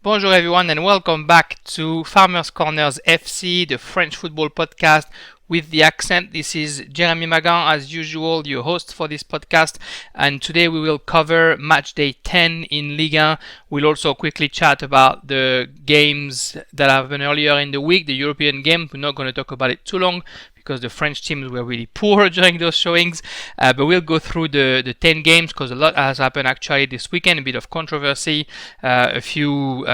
Bonjour everyone and welcome back to Farmers Corners FC, the French football podcast with the accent. This is Jeremy Magan, as usual, your host for this podcast, and today we will cover Matchday 10 in Ligue. We'll also quickly chat about the games that happened earlier in the week, the European game. We're not going to talk about it too long because the French teams were really poor during those showings, but we'll go through the 10 games because a lot has happened actually this weekend, a bit of controversy, a few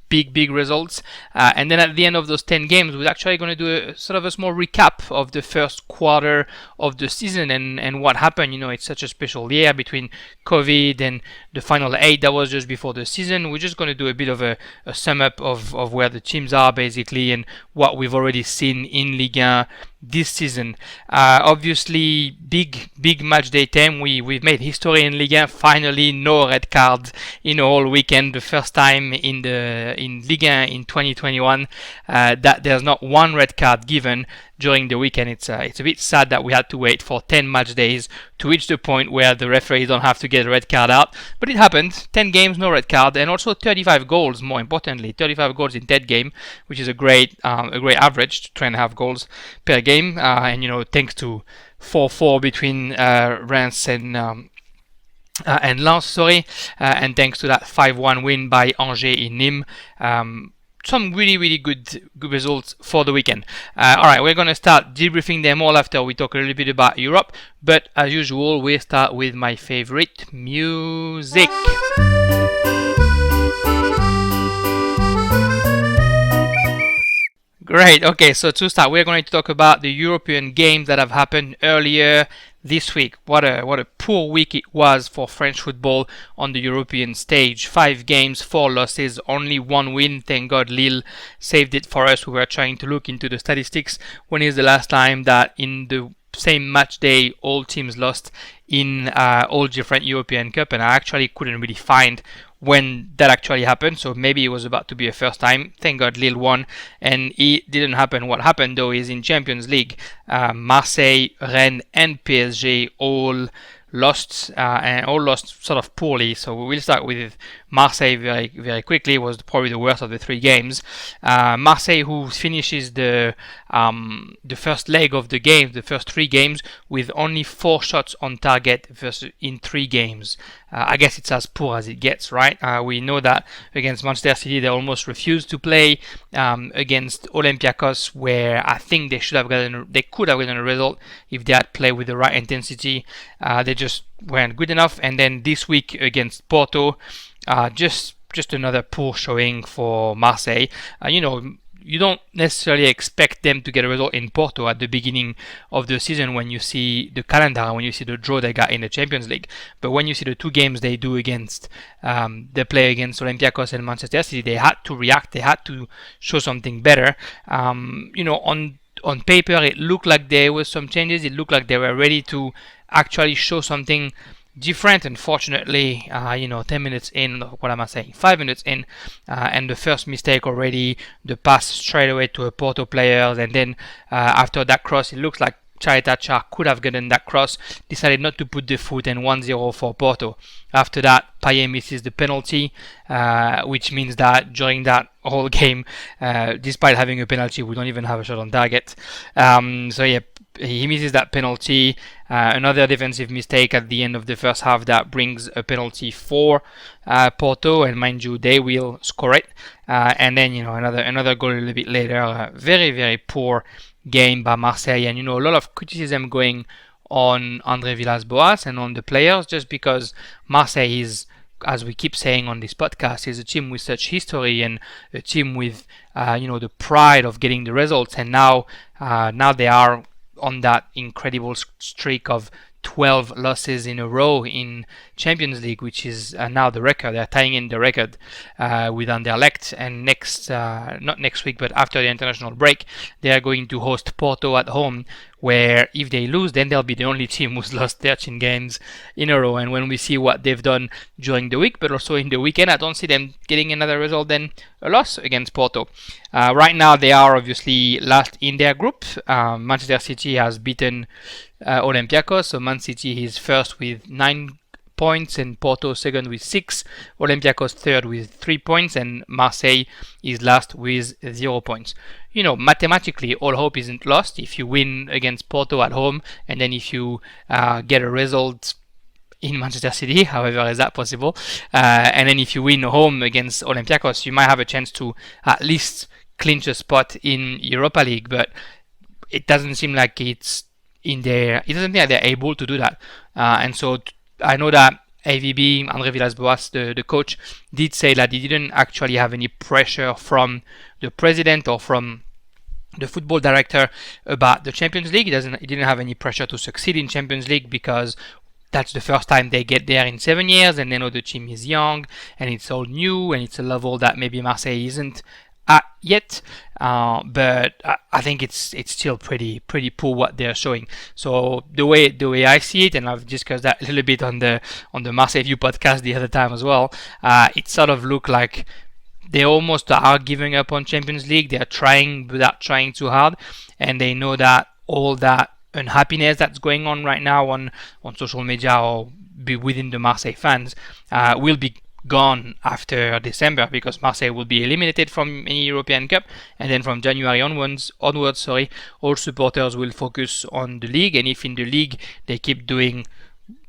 big results, and then at the end of those 10 games we're actually going to do a sort of a small recap of the first quarter of the season and what happened. It's such a special year between COVID and the final 8 that was just before the season. We're just going to do a bit of a sum up of where the teams are basically and what we've already seen in Ligue 1 this season. Obviously big match day 10. We've made history in Ligue 1. Finally no red cards in a whole weekend, the first time in Ligue 1 in 2021 that there's not one red card given during the weekend. It's a bit sad that we had to wait for 10 match days to reach the point where the referees don't have to get a red card out, but it happened. 10 games, no red card, and also 35 goals. More importantly, 35 goals in 10 games, which is a great average, 3.5 goals per game, and thanks to 4-4 between Reims and Lens, and thanks to that 5-1 win by Angers in Nimes. Some really good results for the weekend. Alright, we're going to start debriefing them all after we talk a little bit about Europe, but as usual we start with my favorite music. Great, okay, so to start we're going to talk about the European games that have happened earlier this week. What a poor week it was for French football on the European stage. 5 games, 4 losses, only 1 win. Thank God Lille saved it for us. We were trying to look into the statistics. When is the last time that in the same match day all teams lost in all different European Cup? And I actually couldn't really find when that actually happened, so maybe it was about to be a first time. Thank God Lille won, and it didn't happen. What happened though is in Champions League, Marseille, Rennes and PSG all lost, and all lost sort of poorly. So we will start with Marseille very quickly. It was probably the worst of the 3 games. Marseille, who finishes the first leg of the game, the first 3 games, with only 4 shots on target in 3 games. I guess it's as poor as it gets, right? We know that against Manchester City they almost refused to play. Against Olympiacos, where I think they could have gotten a result if they had played with the right intensity. They just weren't good enough. And then this week against Porto, just another poor showing for Marseille. You don't necessarily expect them to get a result in Porto at the beginning of the season when you see the calendar, when you see the draw they got in the Champions League. But when you see the 2 games they do against, they play against Olympiacos and Manchester City, they had to react, they had to show something better. On paper it looked like there were some changes, it looked like they were ready to actually show something different. Unfortunately, 10 minutes in, what am I saying, 5 minutes in, and the first mistake already, the pass straight away to a Porto player, and then after that cross, it looks like Chaitacha could have gotten that cross, decided not to put the foot, and 1-0 for Porto. After that, Payet misses the penalty, which means that during that whole game, despite having a penalty, we don't even have a shot on target. He misses that penalty. Another defensive mistake at the end of the first half that brings a penalty for Porto, and mind you, they will score it. And then another goal a little bit later. Very poor game by Marseille, and a lot of criticism going on André Villas-Boas and on the players, just because Marseille is, as we keep saying on this podcast, is a team with such history and a team with the pride of getting the results, and now they are on that incredible streak of 12 losses in a row in Champions League, which is now the record. They're tying in the record with Anderlecht, and not next week, but after the international break, they are going to host Porto at home, where if they lose, then they'll be the only team who's lost 13 games in a row. And when we see what they've done during the week, but also in the weekend, I don't see them getting another result than a loss against Porto. Right now, they are obviously last in their group. Manchester City has beaten Olympiacos, so Man City is first with 9 points, and Porto second with 6, Olympiacos third with 3 points, and Marseille is last with 0 points. Mathematically, all hope isn't lost if you win against Porto at home, and then if you get a result in Manchester City, however is that possible, and then if you win home against Olympiacos, you might have a chance to at least clinch a spot in Europa League, but it doesn't seem like it's in there. It doesn't seem like they're able to do that, and so I know that AVB, André Villas-Boas, the coach, did say that he didn't actually have any pressure from the president or from the football director about the Champions League. He didn't have any pressure to succeed in Champions League because that's the first time they get there in 7 years, and they know the team is young and it's all new and it's a level that maybe Marseille isn't at yet. But I think it's still pretty poor what they're showing. So the way I see it, and I've discussed that a little bit on the Marseille View podcast the other time as well, it sort of look like they almost are giving up on Champions League. They're trying without trying too hard, and they know that all that unhappiness that's going on right now on social media or be within the Marseille fans will be gone after December, because Marseille will be eliminated from any European Cup, and then from January onwards, all supporters will focus on the league. And if in the league they keep doing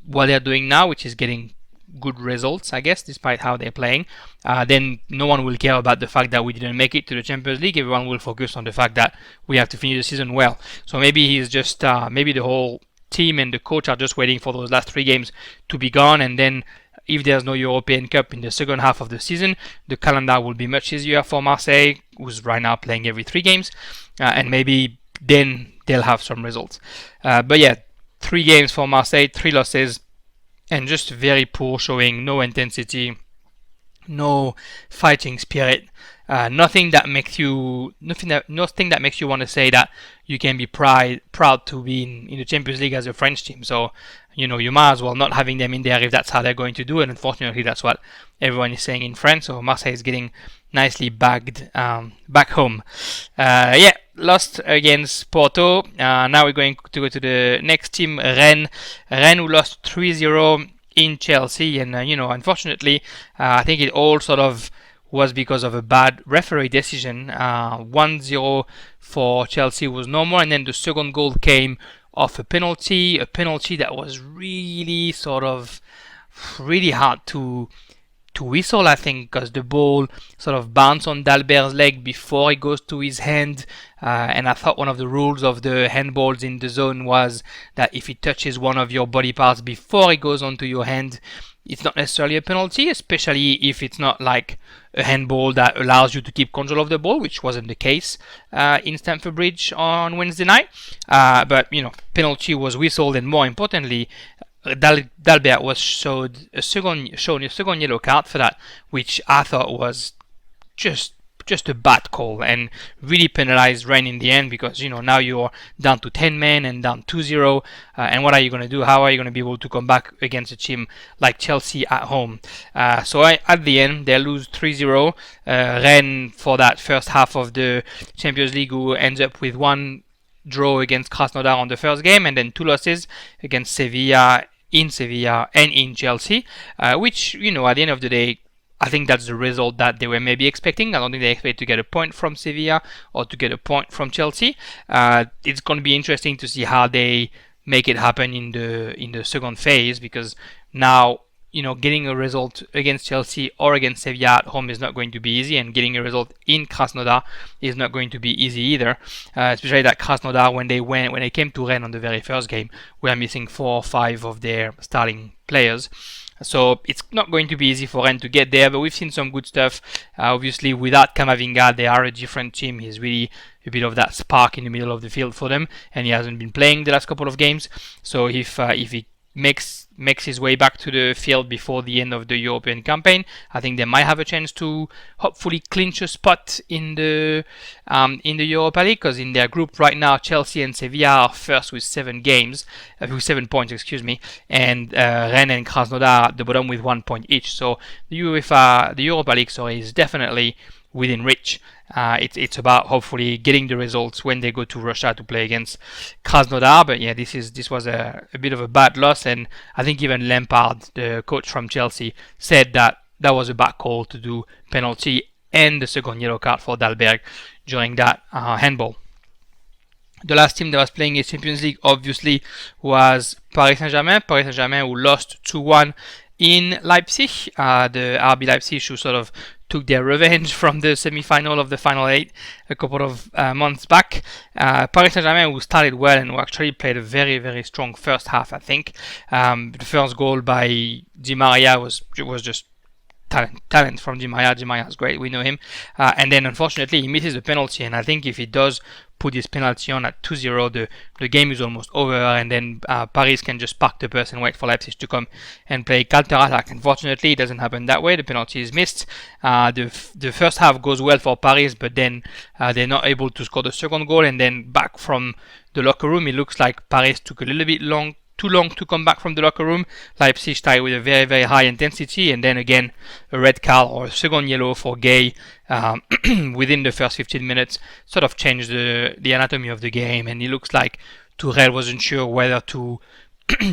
what they're doing now, which is getting good results, I guess, despite how they're playing, then no one will care about the fact that we didn't make it to the Champions League. Everyone will focus on the fact that we have to finish the season well. So maybe he's just maybe the whole team and the coach are just waiting for those last 3 games to be gone, and then if there's no European Cup in the second half of the season, the calendar will be much easier for Marseille, who's right now playing every 3 games, and maybe then they'll have some results. But yeah, 3 games for Marseille, 3 losses, and just very poor showing, no intensity, no fighting spirit, nothing that makes you want to say that you can be proud to be in the Champions League as a French team. So you might as well not having them in there if that's how they're going to do it. And unfortunately, that's what everyone is saying in France. So Marseille is getting nicely bagged back home. Lost against Porto. Now we're going to go to the next team, Rennes. Rennes, who lost 3-0 in Chelsea. And, unfortunately, I think it all sort of was because of a bad referee decision. 1-0 for Chelsea was normal. And then the second goal came off a penalty that was really hard to whistle, I think, because the ball sort of bounced on Dalbert's leg before it goes to his hand, and I thought one of the rules of the handballs in the zone was that if it touches one of your body parts before it goes onto your hand, it's not necessarily a penalty, especially if it's not like a handball that allows you to keep control of the ball, which wasn't the case in Stamford Bridge on Wednesday night. But penalty was whistled, and more importantly, Dalbert was shown a second yellow card for that, which I thought was just a bad call and really penalized Rennes in the end, because now you're down to 10 men and down 2-0, and what are you going to do? How are you going to be able to come back against a team like Chelsea at home? So at the end they lose 3-0. Rennes, for that first half of the Champions League, who ends up with 1 draw against Krasnodar on the first game, and then 2 losses against Sevilla and in Chelsea, which at the end of the day, I think that's the result that they were maybe expecting. I don't think they expect to get a point from Sevilla or to get a point from Chelsea. It's going to be interesting to see how they make it happen in the second phase, because now getting a result against Chelsea or against Sevilla at home is not going to be easy, and getting a result in Krasnodar is not going to be easy either. Especially that Krasnodar, when they came to Rennes on the very first game, were missing 4 or 5 of their starting players. So it's not going to be easy for Rennes to get there, but we've seen some good stuff. Obviously, without Camavinga, they are a different team. He's really a bit of that spark in the middle of the field for them, and he hasn't been playing the last couple of games. So if he makes his way back to the field before the end of the European campaign, I think they might have a chance to hopefully clinch a spot in the Europa League, because in their group right now, Chelsea and Sevilla are first with 7 points, and Rennes and Krasnodar are at the bottom with 1 point each. So the Europa League, is definitely within reach. It's about hopefully getting the results when they go to Russia to play against Krasnodar. But yeah, this was a bit of a bad loss, and I think even Lampard, the coach from Chelsea, said that was a bad call to do penalty and the second yellow card for Dalberg during that handball. The last team that was playing in Champions League, obviously, was Paris Saint-Germain. Paris Saint-Germain, who lost 2-1 in Leipzig. The RB Leipzig, who sort of took their revenge from the semi-final of the Final 8 a couple of months back. Paris Saint-Germain, who started well and who actually played a very, very strong first half, I think. The first goal by Di Maria was just talent from Di Maria. Di Maria is great, we know him. And then, unfortunately, he misses the penalty, and I think if he does put his penalty on at 2-0, the game is almost over, and then Paris can just park the bus and wait for Leipzig to come and play counter-attack. Unfortunately, it doesn't happen that way. The penalty is missed. The first half goes well for Paris, but then they're not able to score the second goal, and then back from the locker room, it looks like Paris took a little bit too long to come back from the locker room. Leipzig started with a very, very high intensity, and then again a red card or a second yellow for Gay within the first 15 minutes sort of changed the anatomy of the game, and it looks like Tuchel wasn't sure whether to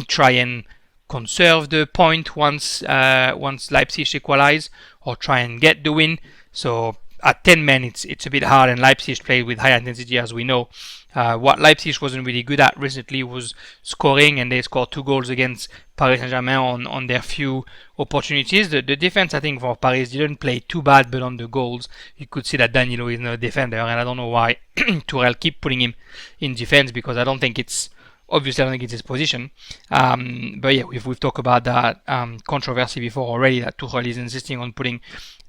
try and conserve the point once Leipzig equalize or try and get the win. So at 10 men it's a bit hard, and Leipzig played with high intensity, as we know. What Leipzig wasn't really good at recently was scoring, and they scored 2 goals against Paris Saint-Germain on their few opportunities. The defense, I think, for Paris didn't play too bad, but on the goals, you could see that Danilo is not a defender, and I don't know why Tuchel keep putting him in defense, because I don't think it's his position. But yeah, we've talked about that controversy before already, that Tuchel is insisting on putting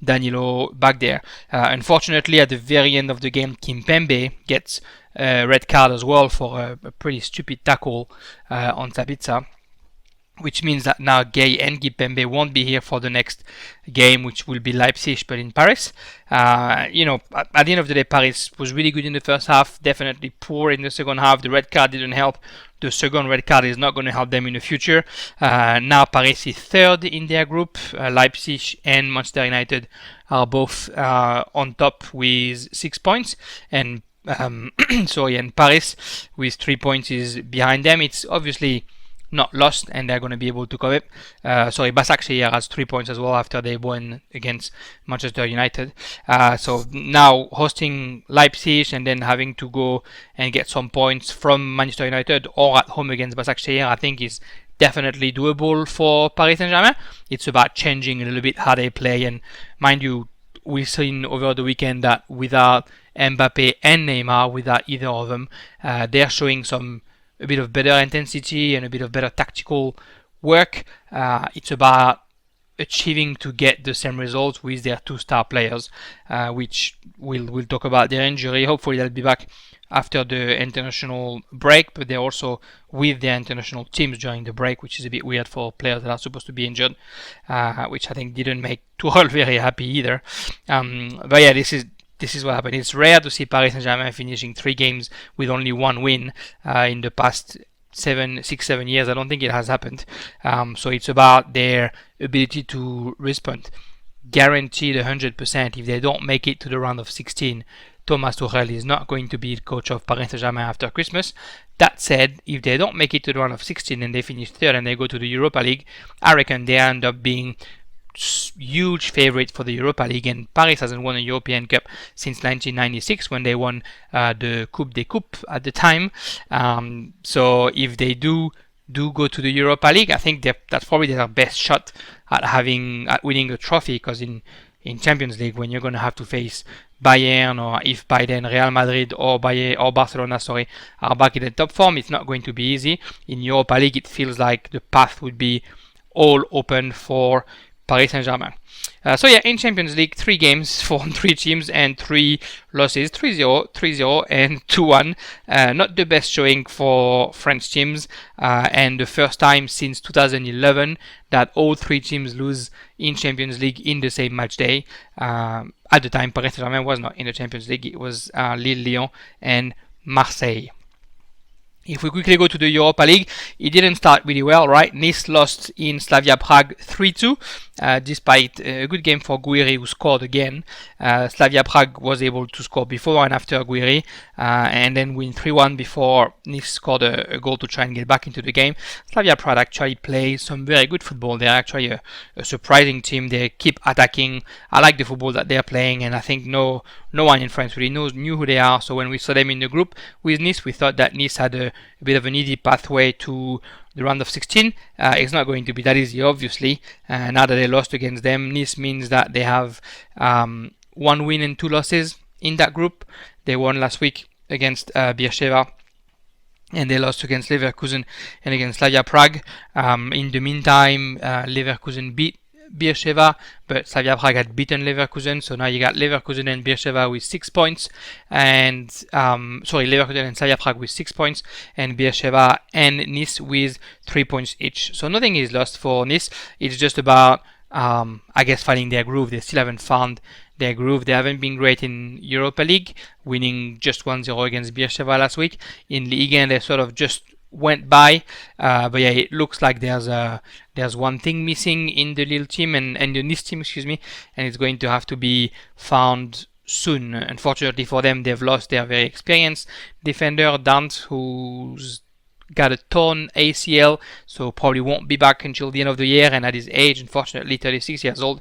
Danilo back there. Unfortunately, at the very end of the game, Kimpembe gets a red card as well for a pretty stupid tackle on Sabitzer, which means that now Gay and Kimpembe won't be here for the next game, which will be Leipzig, but in Paris. At the end of the day, Paris was really good in the first half, definitely poor in the second half. The red card didn't help. The second red card is not going to help them in the future. Now Paris is third in their group. Leipzig and Manchester United are both on top with 6 points, and and Paris with 3 points is behind them. It's obviously not lost, and they're going to be able to cover it. Başakşehir has 3 points as well after they won against Manchester United. So now hosting Leipzig and then having to go and get some points from Manchester United or at home against Başakşehir, I think is definitely doable for Paris Saint-Germain. It's about changing a little bit how they play, and mind you, we've seen over the weekend that without Mbappe and Neymar, without either of them, they're showing a bit of better intensity and a bit of better tactical work. It's about achieving to get the same results with their 2 star players, which we'll talk about their injury. Hopefully they'll be back after the international break, but they're also with their international teams during the break, which is a bit weird for players that are supposed to be injured, which I think didn't make Tuchel very happy either. But yeah, this is what happened. It's rare to see Paris Saint-Germain finishing 3 games with only 1 win in the past 7 years. I don't think it has happened. So it's about their ability to respond. Guaranteed 100%. If they don't make it to the round of 16, Thomas Tuchel is not going to be the coach of Paris Saint-Germain after Christmas. That said, if they don't make it to the round of 16 and they finish third and they go to the Europa League, I reckon they end up being huge favorite for the Europa League, and Paris hasn't won a European Cup since 1996 when they won the Coupe des Coupes at the time. So if they do go to the Europa League, I think that's probably their best shot at winning a trophy, because in Champions League, when you're going to have to face Bayern, or if by then Real Madrid or Barcelona are back in the top form, it's not going to be easy. In Europa League, it feels like the path would be all open for Paris Saint-Germain. So yeah, in Champions League, 3 games for 3 teams and 3 losses, 3-0, 3-0 and 2-1. Not the best showing for French teams, and the first time since 2011 that all 3 teams lose in Champions League in the same match day. At the time, Paris Saint-Germain was not in the Champions League. It was Lille, Lyon and Marseille. If we quickly go to the Europa League, it didn't start really well, right? Nice lost in Slavia Prague 3-2. despite a good game for Guiri, who scored again. Slavia Prague was able to score before and after Guiri, and then win 3-1 before Nice scored a goal to try and get back into the game. Slavia Prague actually plays some very good football. They're actually a surprising team. They keep attacking. I like the football that they're playing, and I think no one in France really knew who they are. So when we saw them in the group with Nice, we thought that Nice had a bit of an easy pathway to the round of 16. It's not going to be that easy, obviously. Now that they lost against them, Nice means that they have 1 win and 2 losses in that group. They won last week against Beersheva, and they lost against Leverkusen and against Slavia Prague. In the meantime, Leverkusen beat Beersheva, but Slavia Prague had beaten Leverkusen, so now you got Leverkusen and Beersheva with 6 points, and Leverkusen and Slavia Prague with 6 points, and Beersheva and Nice with 3 points each. So nothing is lost for Nice. It's just about, finding their groove. They still haven't found their groove. They haven't been great in Europa League, winning just 1-0 against Beersheva last week. In Ligue 1, they sort of just went by, but yeah, it looks like there's one thing missing in the Lille team and the Nice team, and it's going to have to be found soon. Unfortunately for them, they've lost their very experienced defender Dant, who's got a torn ACL, so probably won't be back until the end of the year, and at his age, unfortunately 36 years old,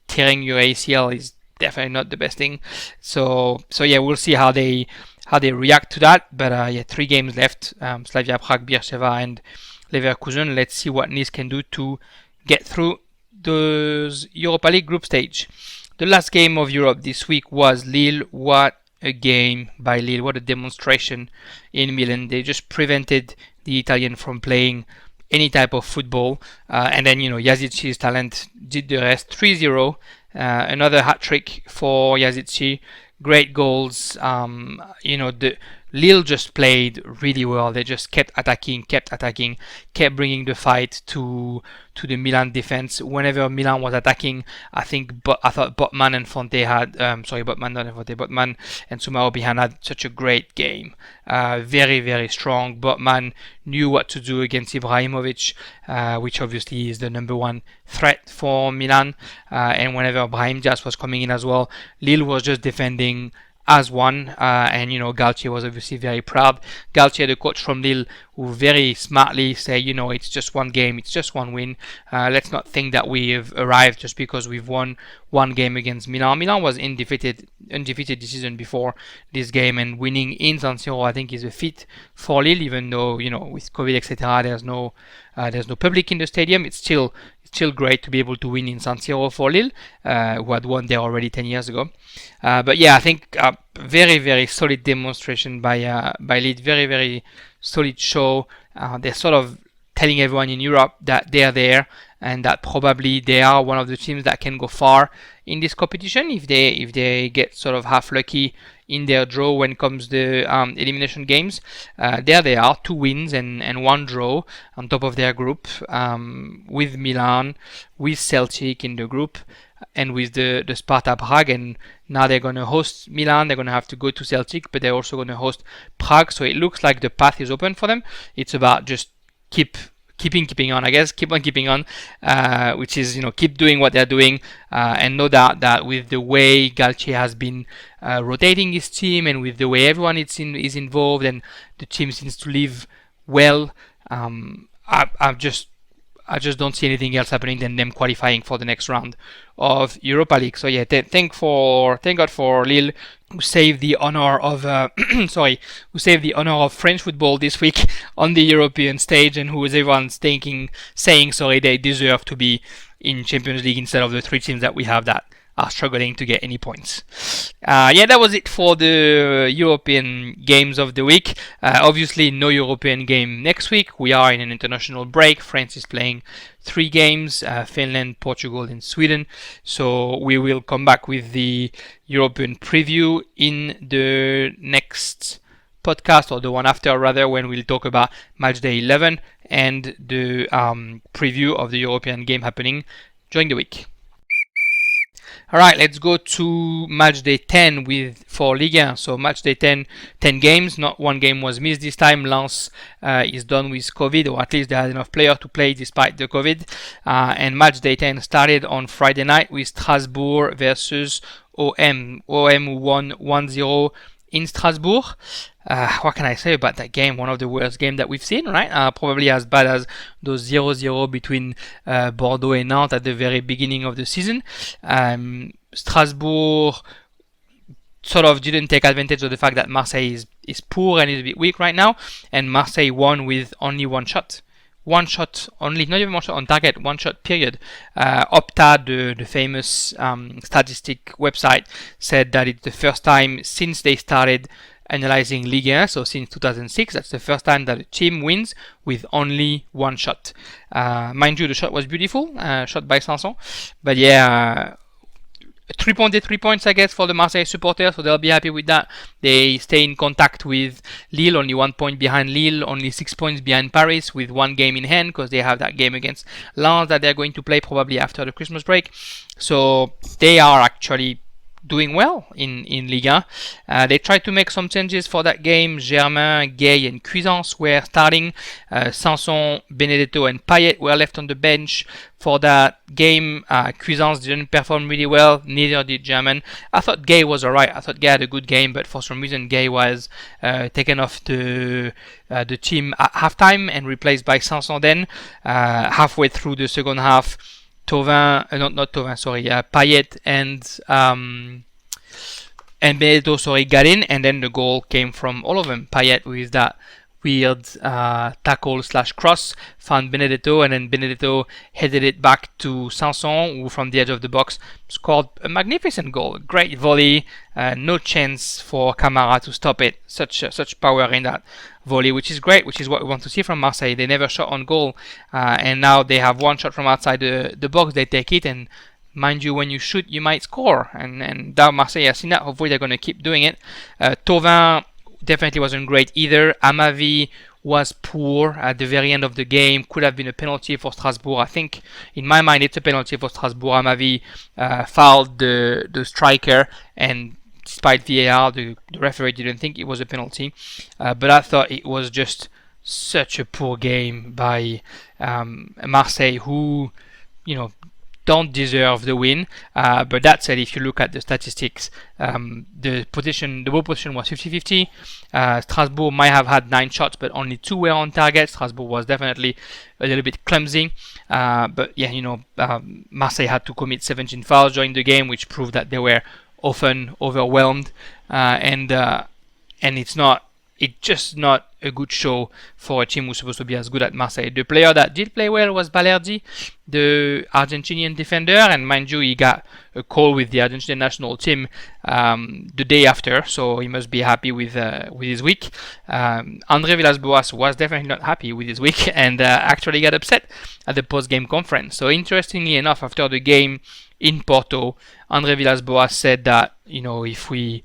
tearing your ACL is definitely not the best thing. So yeah, we'll see how they react to that. But 3 games left, Slavia Prague, Beersheva and Leverkusen. Let's see what Nice can do to get through those Europa League group stage. The last game of Europe this week was Lille. What a game by Lille. What a demonstration in Milan. They just prevented the Italian from playing any type of football. And then, Yazidci's talent did the rest. 3-0. Another hat-trick for Yazidci. Great goals. The Lille just played really well. They just kept attacking, kept bringing the fight to the Milan defense. Whenever Milan was attacking, I thought Botman and Fonte had, Botman and Soumaoro had such a great game. Very, very strong. Botman knew what to do against Ibrahimovic, which obviously is the number one threat for Milan. And whenever Brahim Diaz was coming in as well, Lille was just defending as one, and Galtier was obviously very proud. Galtier, the coach from Lille, who very smartly say, it's just one game, it's just one win. Let's not think that we've arrived just because we've won one game against Milan. Milan was undefeated this season before this game, and winning in San Siro, I think, is a feat for Lille, even though with COVID, etc., there's no public in the stadium. It's still great to be able to win in San Siro for Lille, who had won there already 10 years ago. But yeah, I think very, very solid demonstration by Lille. Very, very solid show. They're sort of telling everyone in Europe that they're there and that probably they are one of the teams that can go far in this competition if they get sort of half lucky in their draw when it comes to elimination games. There they are, 2 wins and 1 draw on top of their group, with Milan, with Celtic in the group, and with the Sparta Prague. And now they're going to host Milan. They're going to have to go to Celtic, but they're also going to host Prague. So it looks like the path is open for them. It's about just keeping on, I guess. Keep on keeping on, which is, keep doing what they're doing. And no doubt that with the way Galtier has been rotating his team, and with the way everyone is involved, and the team seems to live well, I just don't see anything else happening than them qualifying for the next round of Europa League. So yeah, thank God for Lille, who saved the honor of French football this week on the European stage, and who is everyone saying they deserve to be in Champions League instead of the 3 teams that we have that are struggling to get any points. That was it for the European games of the week. Obviously, no European game next week. We are in an international break. France is playing 3 games, Finland, Portugal, and Sweden. So we will come back with the European preview in the next podcast, or the one after rather, when we'll talk about Matchday 11 and the preview of the European game happening during the week. All right, let's go to Matchday 10 for Ligue. So Matchday 10 games. Not one game was missed this time. Lens is done with COVID, or at least they had enough players to play despite the COVID. And Matchday 10 started on Friday night with Strasbourg versus OM. OM won 1-0 in Strasbourg. What can I say about that game? One of the worst games that we've seen, right? Probably as bad as those 0-0 between Bordeaux and Nantes at the very beginning of the season. Strasbourg sort of didn't take advantage of the fact that Marseille is poor and is a bit weak right now, and Marseille won with only one shot. One shot only, not even one shot on target, one shot period. Opta, the famous statistic website, said that it's the first time since they started analyzing Ligue 1, so since 2006, that's the first time that a team wins with only one shot. Mind you, the shot was beautiful, shot by Sanson, but yeah, 3 points, I guess, for the Marseille supporters, so they'll be happy with that. They stay in contact with Lille, only 1 point behind Lille, only 6 points behind Paris, with one game in hand, because they have that game against Lens that they're going to play probably after the Christmas break. So they are actually doing well in Ligue 1. They tried to make some changes for that game. Germain, Gay, and Cuisance were starting. Sanson, Benedetto, and Payet were left on the bench for that game. Cuisance didn't perform really well, neither did Germain. I thought Gay was alright. I thought Gay had a good game, but for some reason Gay was taken off the team at halftime and replaced by Sanson then. Halfway through the second half, Payet and Benedetto got in, and then the goal came from all of them. Payet with that weird tackle / cross found Benedetto, and then Benedetto headed it back to Sanson, who from the edge of the box scored a magnificent goal. Great volley, no chance for Camara to stop it. Such power in that volley, which is great, which is what we want to see from Marseille. They never shot on goal, and now they have one shot from outside the box. They take it, and mind you, when you shoot, you might score, and now Marseille has seen that. Hopefully they're going to keep doing it. Thauvin definitely wasn't great either. Amavi was poor at the very end of the game. Could have been a penalty for Strasbourg. I think, in my mind, it's a penalty for Strasbourg. Amavi fouled the striker, and despite VAR, the referee didn't think it was a penalty. But I thought it was just such a poor game by Marseille, who, don't deserve the win. But that said, if you look at the statistics, the ball position was 50-50. Strasbourg might have had 9 shots, but only 2 were on target. Strasbourg was definitely a little bit clumsy. But yeah, Marseille had to commit 17 fouls during the game, which proved that they were often overwhelmed. And it's just not a good show for a team who's supposed to be as good as Marseille. The player that did play well was Balerdi, the Argentinian defender, and mind you, he got a call with the Argentinian national team the day after, so he must be happy with his week. André Villas-Boas was definitely not happy with his week and actually got upset at the post-game conference. So interestingly enough, after the game in Porto, André Villas-Boas said that, if we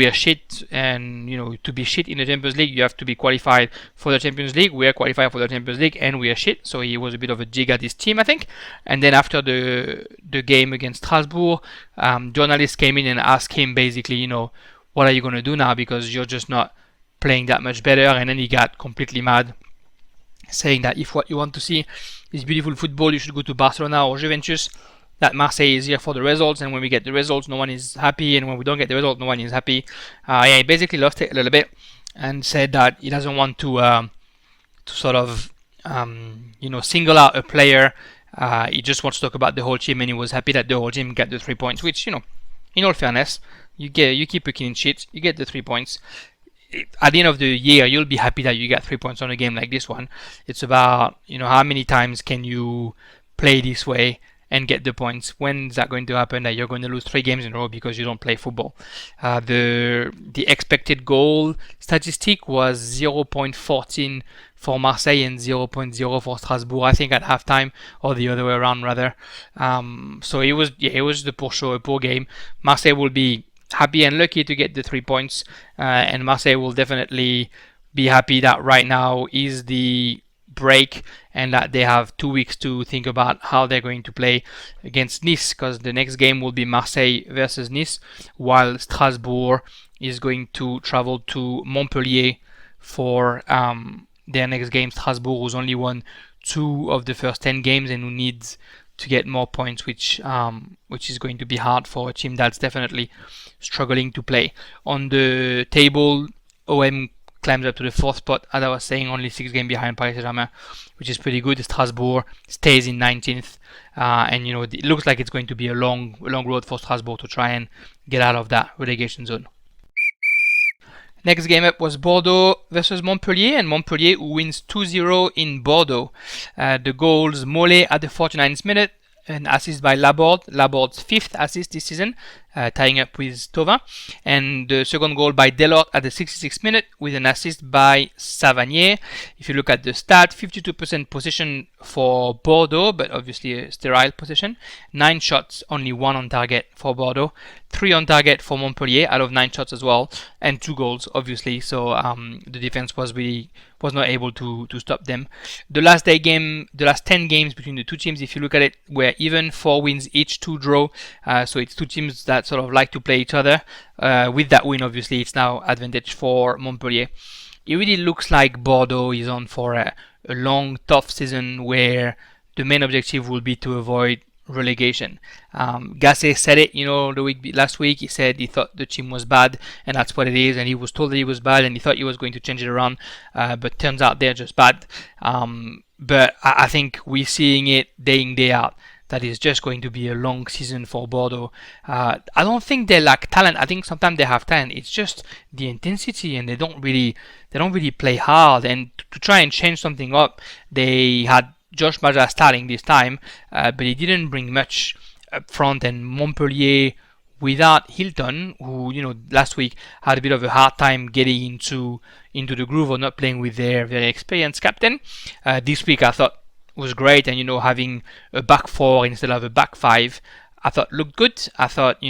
are shit, and to be shit in the Champions League, you have to be qualified for the Champions League. We are qualified for the Champions League, and we are shit. So he was a bit of a jig at his team, I think. And then after the game against Strasbourg, journalists came in and asked him basically, what are you going to do now, because you're just not playing that much better. And then he got completely mad, saying that if what you want to see is beautiful football, you should go to Barcelona or Juventus. That Marseille is here for the results, and when we get the results, no one is happy, and when we don't get the results, no one is happy. He basically lost it a little bit and said that he doesn't want to sort of single out a player. He just wants to talk about the whole team, and he was happy that the whole team got the 3 points, which, in all fairness, you keep a clean sheet, you get the 3 points. At the end of the year, you'll be happy that you got 3 points on a game like this one. It's about, how many times can you play this way and get the points. When is that going to happen, that you're going to lose 3 games in a row because you don't play football? The expected goal statistic was 0.14 for Marseille and 0.0 for Strasbourg, I think, at halftime, or the other way around rather. So it was the poor show, a poor game. Marseille will be happy and lucky to get the 3 points, and Marseille will definitely be happy that right now is the break and that they have 2 weeks to think about how they're going to play against Nice, because the next game will be Marseille versus Nice, while Strasbourg is going to travel to Montpellier for their next game. Strasbourg, who's only won 2 of the first 10 games and who needs to get more points, which is going to be hard for a team that's definitely struggling to play. On the table, OM climbs up to the 4th spot, as I was saying, only 6 games behind Paris Saint-Germain, which is pretty good. Strasbourg stays in 19th, and it looks like it's going to be a long road for Strasbourg to try and get out of that relegation zone. Next game up was Bordeaux versus Montpellier, and Montpellier who wins 2-0 in Bordeaux. The goals, Mollet at the 49th minute, an assist by Laborde, Laborde's 5th assist this season, tying up with Thauvin, and the second goal by Delort at the 66th minute with an assist by Savanier. If you look at the stat, 52% possession for Bordeaux, but obviously a sterile possession. 9 shots, only 1 on target for Bordeaux. 3 on target for Montpellier out of 9 shots as well, and 2 goals obviously. So the defense was not able to stop them. The last 10 games between the two teams, if you look at it, were even, 4 wins each, 2 draw. So it's two teams that sort of like to play each other. With that win, obviously, it's now advantage for Montpellier. It really looks like Bordeaux is on for a long, tough season where the main objective will be to avoid relegation. Gasset said it, last week. He said he thought the team was bad, and that's what it is. And he was told that he was bad, and he thought he was going to change it around. But turns out they're just bad. But I think we're seeing it day in, day out. That is just going to be a long season for Bordeaux. I don't think they lack talent. I think sometimes they have talent. It's just the intensity, and they don't really play hard. And to try and change something up, they had Josh Maja starting this time, but he didn't bring much up front. And Montpellier, without Hilton, who last week had a bit of a hard time getting into the groove or not playing with their very experienced captain, this week I thought was great. And having a back 4 instead of a back 5, I thought looked good. I thought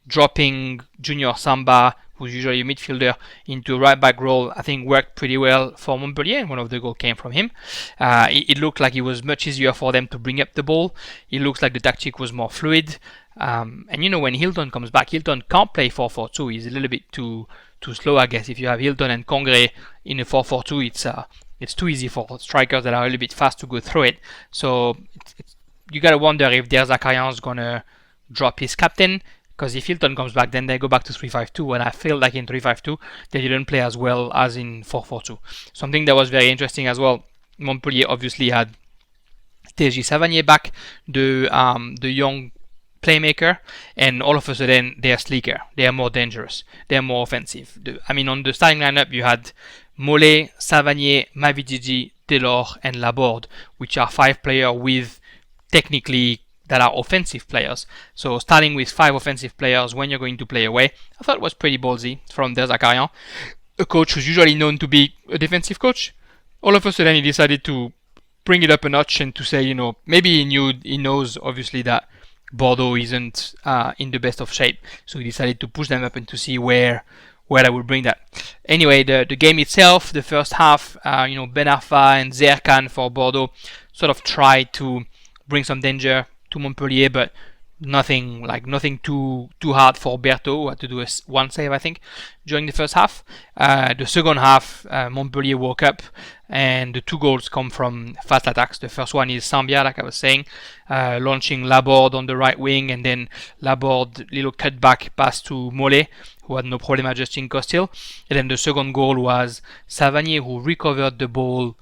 dropping Junior Samba, who's usually a midfielder, into a right back role, I think worked pretty well for Montpellier, and one of the goals came from him. It looked like it was much easier for them to bring up the ball. It looks like the tactic was more fluid. And when Hilton comes back, Hilton can't play 4-4-2. He's a little bit too slow, I guess. If you have Hilton and Congré in a 4-4-2, it's too easy for strikers that are a little bit fast to go through it. So you gotta wonder if Der Zakarian's gonna drop his captain, because if Hilton comes back, then they go back to 3-5-2, and I feel like in 3-5-2 they didn't play as well as in 4-4-2. Something that was very interesting as well, Montpellier obviously had TJ Savanier back, the young playmaker, and all of a sudden they are sleeker, they are more dangerous, they are more offensive. On the starting lineup you had Mollet, Savanier, Mavididi, Delors, and Laborde, which are 5 players with technically that are offensive players. So starting with 5 offensive players when you're going to play away, I thought was pretty ballsy from Der Zakarian, a coach who's usually known to be a defensive coach. All of a sudden he decided to bring it up a notch and to say, maybe he knows obviously that Bordeaux isn't in the best of shape, so he decided to push them up and to see where I would bring that. Anyway, the game itself, the first half, Ben Arfa and Zerkan for Bordeaux sort of tried to bring some danger to Montpellier, but nothing too hard for Berthaud, who had to do one save, I think, during the first half. The second half, Montpellier woke up, and the 2 goals come from fast attacks. The first one is Sambia, like I was saying, launching Laborde on the right wing, and then Laborde, little cutback pass to Mollet, who had no problem adjusting Costières. And then the second goal was Savanier, who recovered the ball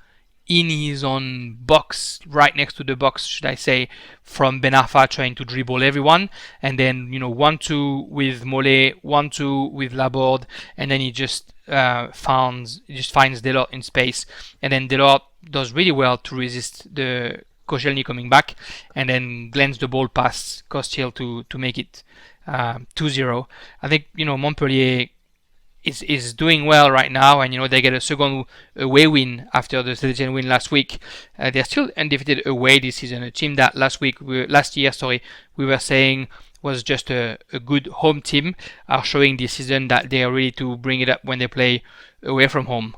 in his own box, right next to the box, should I say, from Ben Arfa trying to dribble everyone. And then, 1-2 with Mollet, 1-2 with Laborde, and then he just finds Delort in space. And then Delort does really well to resist the Koscielny coming back, and then glance the ball past Costières to make it 2-0. I think, Montpellier is doing well right now, and they get a second away win after the Saint-Etienne win last week. They're still undefeated away this season, a team that last year we were saying was just a good home team, are showing this season that they are ready to bring it up when they play away from home.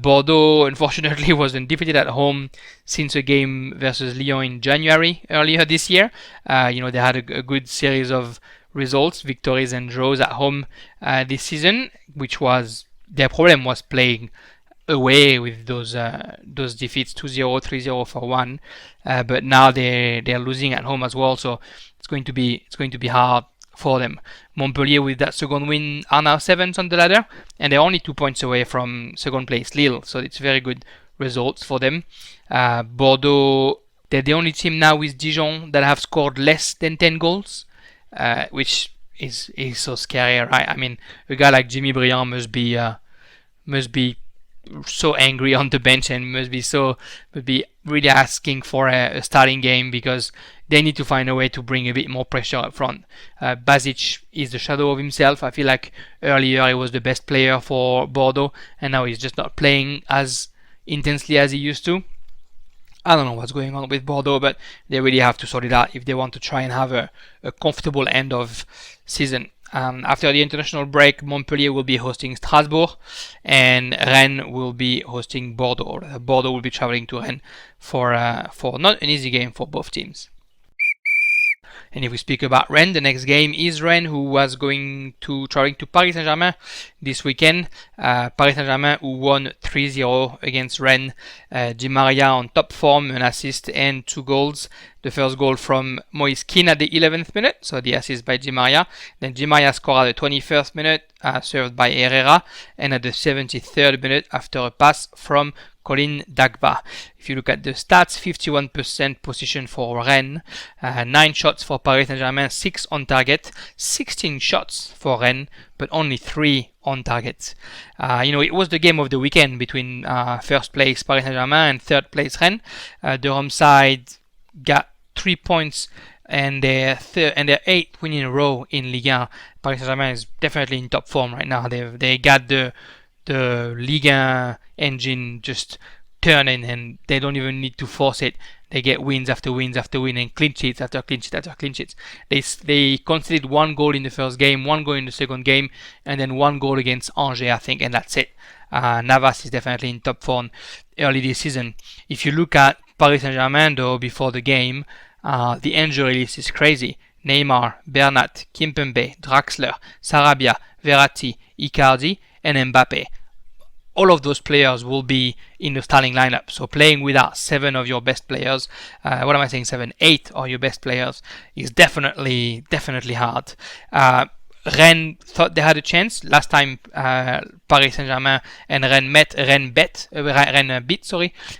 Bordeaux, unfortunately, was undefeated at home since a game versus Lyon in January earlier this year. They had a good series of results, victories and draws at home this season, which was their problem was playing away with those defeats 2-0, 3-0, 4-1. But now they're losing at home as well, so it's going to be hard for them. Montpellier with that second win are now 7th on the ladder, and they're only 2 points away from second place Lille, so it's very good results for them. Bordeaux, they're the only team now with Dijon that have scored less than 10 goals, which is so scary, right? I mean, a guy like Jimmy Briand must be so angry on the bench and must be really asking for a starting game, because they need to find a way to bring a bit more pressure up front. Basic is the shadow of himself. I feel like earlier he was the best player for Bordeaux, and now he's just not playing as intensely as he used to. I don't know what's going on with Bordeaux, but they really have to sort it out if they want to try and have a comfortable end of season. After the international break, Montpellier will be hosting Strasbourg, and Rennes will be hosting Bordeaux. Bordeaux will be traveling to Rennes for not an easy game for both teams. And if we speak about Rennes, the next game is Rennes, who was traveling to Paris Saint-Germain this weekend. Paris Saint-Germain, who won 3-0 against Rennes. Di Maria on top form, an assist and 2 goals. The first goal from Moise Kean at the 11th minute, so the assist by Di Maria. Then Di Maria scored at the 21st minute, served by Herrera, and at the 73rd minute after a pass from Colin Dagba. If you look at the stats, 51% possession for Rennes, 9 shots for Paris Saint-Germain, 6 on target, 16 shots for Rennes, but only 3 on target. It was the game of the weekend between first place Paris Saint-Germain and third place Rennes. The home side got 3 points and their 8th win in a row in Ligue 1. Paris Saint-Germain is definitely in top form right now. They got the Ligue 1 engine just turning, and they don't even need to force it. They get wins after wins after win, and clean sheets after clean sheets after clean sheets. They conceded 1 goal in the first game, 1 goal in the second game, and then 1 goal against Angers, I think, and that's it. Navas is definitely in top form early this season. If you look at Paris Saint-Germain, though, before the game, the injury list is crazy. Neymar, Bernat, Kimpembe, Draxler, Sarabia, Verratti, Icardi, and Mbappe. All of those players will be in the starting lineup. So playing without 7 of your best players, 8 of your best players is definitely hard. Rennes thought they had a chance. Last time Paris Saint-Germain and Rennes met, Rennes beat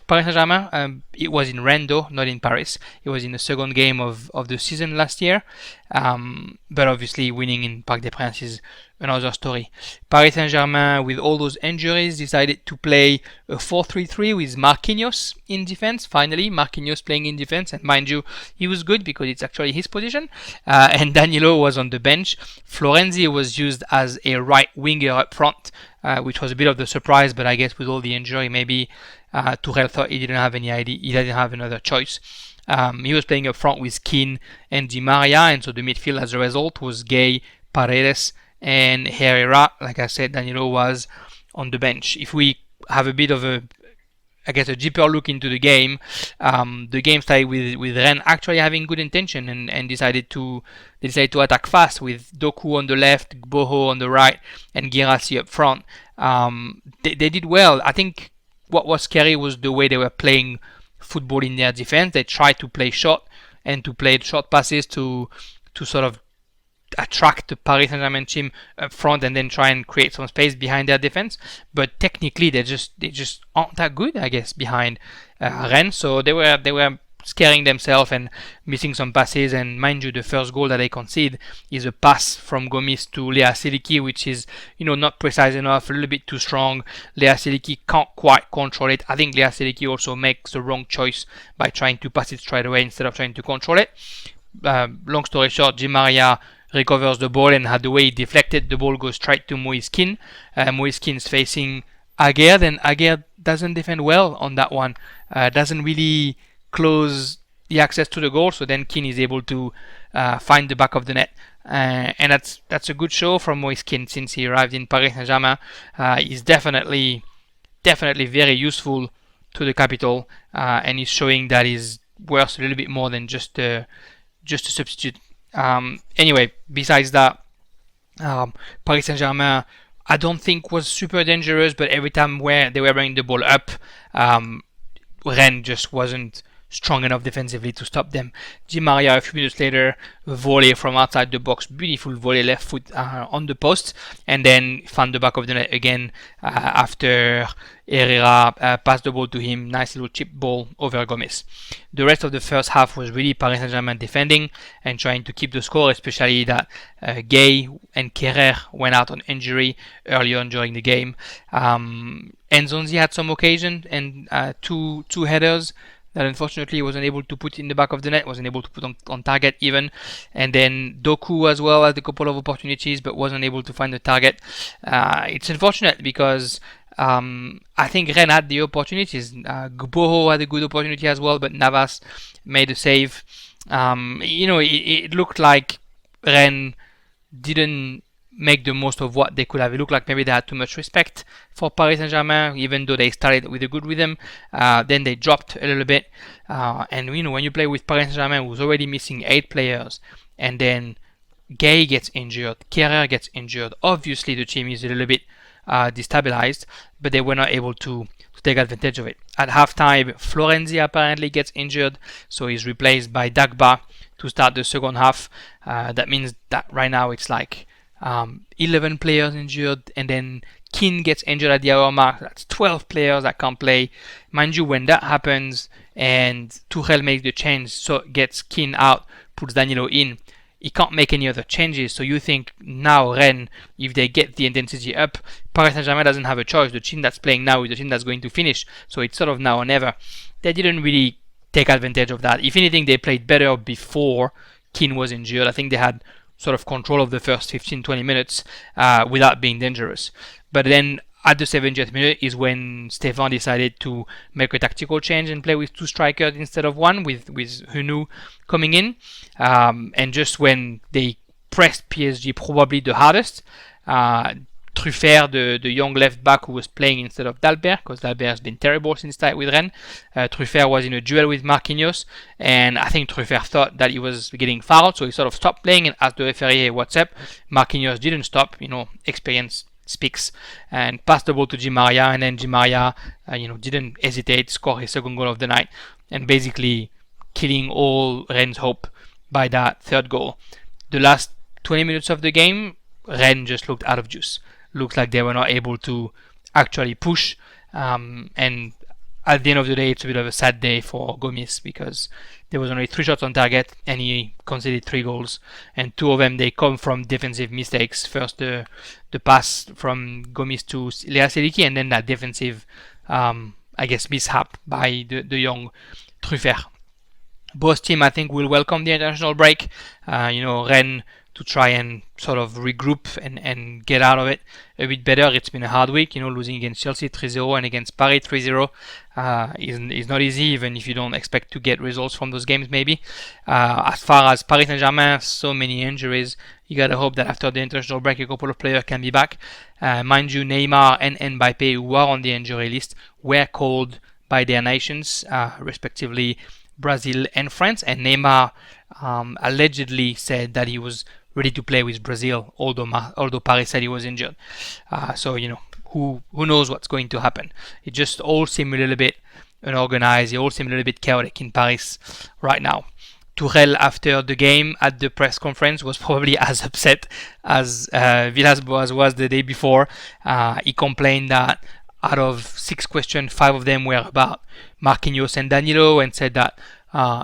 Paris Saint-Germain. It was in Rennes though, not in Paris. It was in the second game of the season last year. But obviously winning in Parc des Princes is another story. Paris Saint-Germain, with all those injuries, decided to play a 4-3-3 with Marquinhos in defense. Finally, Marquinhos playing in defense, and mind you, he was good because it's actually his position. And Danilo was on the bench. Florenzi was used as a right winger up front, which was a bit of the surprise, but I guess with all the injury, maybe Tuchel thought he didn't have any idea, he didn't have another choice. He was playing up front with Kean and Di Maria, and so the midfield as a result was Gay, Paredes, and Herrera. Like I said, Danilo was on the bench. If we have a bit of a deeper look into the game started with Rennes actually having good intention and decided to attack fast with Doku on the left, Gboho on the right, and Guirassy up front. They did well. I think what was scary was the way they were playing football in their defense. They tried to play short and to play short passes to sort of attract the Paris Saint-Germain team up front and then try and create some space behind their defense. But technically, they just aren't that good, I guess, behind Rennes. So they were scaring themselves and missing some passes. And mind you, the first goal that they concede is a pass from Gomis to Lea Siliki, which is not precise enough, a little bit too strong. Lea Siliki can't quite control it. I think Lea Siliki also makes the wrong choice by trying to pass it straight away instead of trying to control it. Long story short, Di Maria recovers the ball, and the way he deflected, the ball goes straight to Moise Kean. Moise Kean's facing Aguerd, and Aguerd doesn't defend well on that one. Doesn't really close the access to the goal, so then Keane is able to find the back of the net. And that's a good show from Moise Keane since he arrived in Paris Saint-Germain. He's definitely very useful to the capital, and he's showing that he's worth a little bit more than just a substitute. Anyway, besides that, Paris Saint-Germain I don't think was super dangerous, but every time where they were bringing the ball up, Rennes just wasn't strong enough defensively to stop them. Di Maria, a few minutes later, volley from outside the box, beautiful volley left foot on the post, and then found the back of the net again after Herrera passed the ball to him. Nice little chip ball over Gomez. The rest of the first half was really Paris Saint-Germain defending and trying to keep the score, especially that Gay and Kerrer went out on injury early on during the game. Nzonzi had some occasion and two headers that unfortunately he wasn't able to put in the back of the net, wasn't able to put on target even. And then Doku as well had a couple of opportunities but wasn't able to find the target. It's unfortunate because I think Rennes had the opportunities. Gboho had a good opportunity as well, but Navas made a save. It looked like Rennes didn't make the most of what they could have. It looked like maybe they had too much respect for Paris Saint-Germain, even though they started with a good rhythm. Then they dropped a little bit. And when you play with Paris Saint-Germain, who's already missing 8 players, and then Gay gets injured, Kerrer gets injured, obviously the team is a little bit destabilized, but they were not able to take advantage of it. At halftime, Florenzi apparently gets injured, so he's replaced by Dagba to start the second half. That means that right now it's like 11 players injured, and then Keane gets injured at the hour mark. That's 12 players that can't play. Mind you, when that happens and Tuchel makes the change, so gets Keane out, puts Danilo in, he can't make any other changes. So you think now Rennes, if they get the intensity up, Paris Saint-Germain doesn't have a choice. The team that's playing now is the team that's going to finish. So it's sort of now or never. They didn't really take advantage of that. If anything, they played better before Keane was injured. I think they had sort of control of the first 15-20 minutes without being dangerous. But then at the 70th minute is when Stefan decided to make a tactical change and play with 2 strikers instead of 1, with Hunou coming in. And just when they pressed PSG probably the hardest, Truffert, the young left back who was playing instead of Dalbert, because Dalbert has been terrible since started with Rennes. Truffert was in a duel with Marquinhos, and I think Truffert thought that he was getting fouled, so he sort of stopped playing and asked the referee, hey, what's up? Marquinhos didn't stop, experience speaks, and passed the ball to Di Maria, and then Di Maria, didn't hesitate, score his second goal of the night, and basically killing all Rennes' hope by that third goal. The last 20 minutes of the game, Rennes just looked out of juice. Looked like they were not able to actually push, and at the end of the day it's a bit of a sad day for Gomis because there was only 3 shots on target and he conceded 3 goals, and 2 of them they come from defensive mistakes. First the pass from Gomis to Lea Seliki, and then that defensive mishap by the young Truffert. Both teams I think will welcome the international break. Rennes to try and sort of regroup and get out of it a bit better. It's been a hard week, losing against Chelsea 3-0 and against Paris 3-0 is not easy, even if you don't expect to get results from those games maybe. As far as Paris Saint-Germain, so many injuries, you gotta hope that after the international break a couple of players can be back. Mind you, Neymar and Mbappe, who are on the injury list, were called by their nations, respectively Brazil and France, and Neymar allegedly said that he was ready to play with Brazil, although Paris said he was injured. So who knows what's going to happen? It just all seems a little bit unorganized. It all seems a little bit chaotic in Paris right now. Tuchel, after the game at the press conference, was probably as upset as Villas-Boas was the day before. He complained that out of 6 questions, 5 of them were about Marquinhos and Danilo, and said that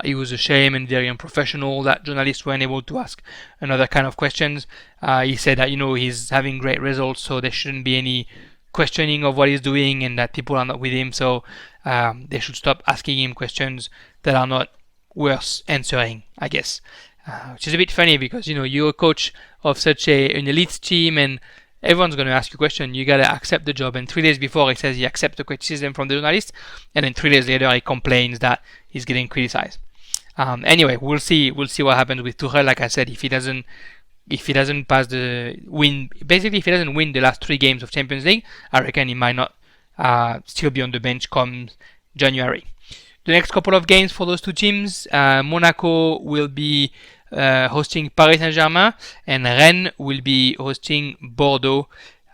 it was a shame and very unprofessional that journalists weren't able to ask another kind of questions. He said that he's having great results, so there shouldn't be any questioning of what he's doing, and that people are not with him, so they should stop asking him questions that are not worth answering, I guess. Which is a bit funny because you're a coach of such an elite team, and everyone's going to ask you a question. You got to accept the job. And 3 days before, he says he accepts the criticism from the journalist, and then 3 days later he complains that he's getting criticized. Anyway, we'll see what happens with Tuchel. Like I said, if he doesn't pass the win, basically if he doesn't win the last 3 games of Champions League, I reckon he might not still be on the bench come January. The next couple of games for those two teams, Monaco will be hosting Paris Saint-Germain, and Rennes will be hosting Bordeaux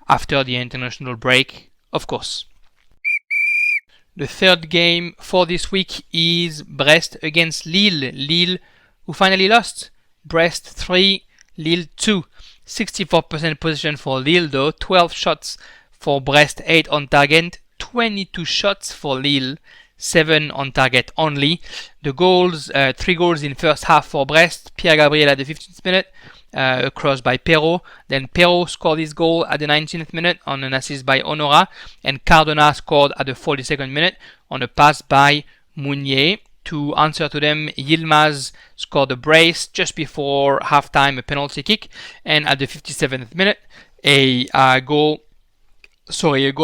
after the international break, of course. The third game for this week is Brest against Lille. Lille, who finally lost. Brest 3, Lille 2. 64% possession for Lille though, 12 shots for Brest, 8 on target, 22 shots for Lille, 7 on target only. The goals, 3 goals in first half for Brest. Pierre Gabriel at the 15th minute, a cross by Perrault. Then Perrault scored his goal at the 19th minute on an assist by Honora. And Cardona scored at the 42nd minute on a pass by Mounier. To answer to them, Yilmaz scored a brace just before halftime, a penalty kick. And at the 57th minute, a goal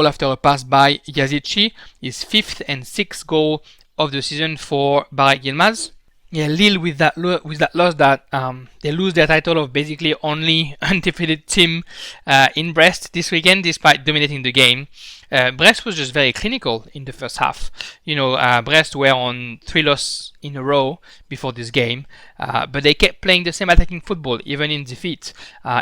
after a pass by Yazici, his 5th and 6th goal of the season for Barek Yilmaz. Yeah, Lille with that loss that they lose their title of basically only undefeated team in Brest this weekend, despite dominating the game. Brest was just very clinical in the first half. Brest were on 3 losses in a row before this game, but they kept playing the same attacking football even in defeat.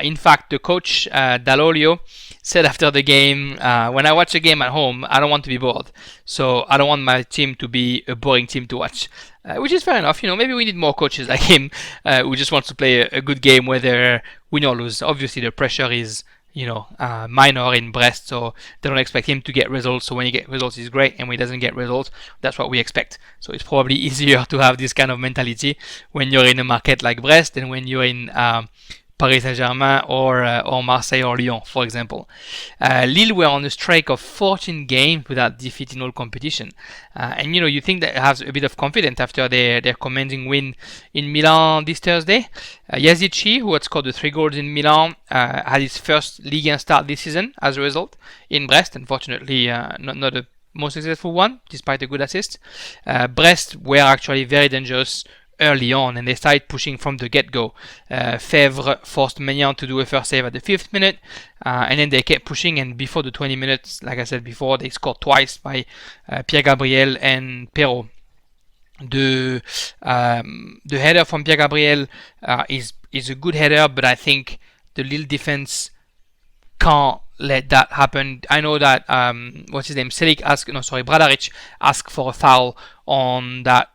In fact, the coach Dall'Olio said after the game, when I watch a game at home, I don't want to be bored. So I don't want my team to be a boring team to watch. Which is fair enough. Maybe we need more coaches like him who just wants to play a good game, whether win or lose. Obviously, the pressure is minor in Brest, so they don't expect him to get results. So when he gets results, he's great, and when he doesn't get results, that's what we expect. So it's probably easier to have this kind of mentality when you're in a market like Brest than when you're in Paris Saint-Germain or Marseille or Lyon, for example. Lille were on a streak of 14 games without defeat in all competition. And you think that has a bit of confidence after their commanding win in Milan this Thursday. Yazici, who had scored the 3 goals in Milan, had his first Ligue start this season as a result in Brest. Unfortunately, not the most successful one, despite a good assist. Brest were actually very dangerous early on, and they started pushing from the get-go. Fèvre forced Maignan to do a first save at the 5th minute, and then they kept pushing, and before the 20 minutes, like I said before, they scored twice by Pierre Gabriel and Perrault. The header from Pierre Gabriel is a good header, but I think the Lille defense can't let that happen. I know that Bradaric asked for a foul on that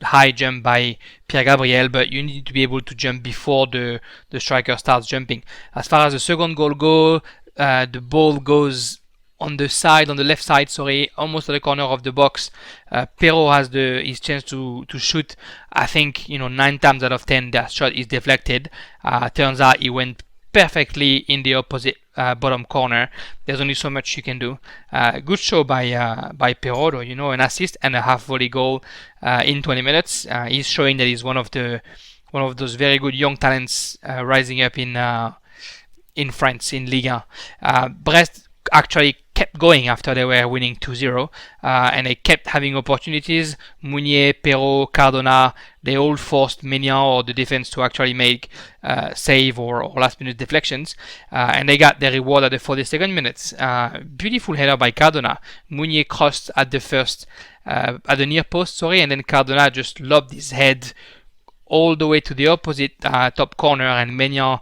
high jump by Pierre Gabriel, but you need to be able to jump before the striker starts jumping. As far as the second goal goes, the ball goes on the left side, almost at the corner of the box. Perrault has his chance to shoot. I think 9 times out of 10 that shot is deflected. Turns out he went perfectly in the opposite bottom corner. There's only so much you can do. Good show by Perrault, an assist and a half volley goal in 20 minutes. He's showing that he's one of those very good young talents rising up in France in Ligue 1. Brest actually kept going after they were winning 2-0, and they kept having opportunities. Mounier, Perrault, Cardona, they all forced Maignan or the defense to actually make save or last minute deflections, and they got their reward at the 42nd minutes. Beautiful header by Cardona. Mounier crossed at the near post, and then Cardona just lobbed his head all the way to the opposite top corner, and Maignan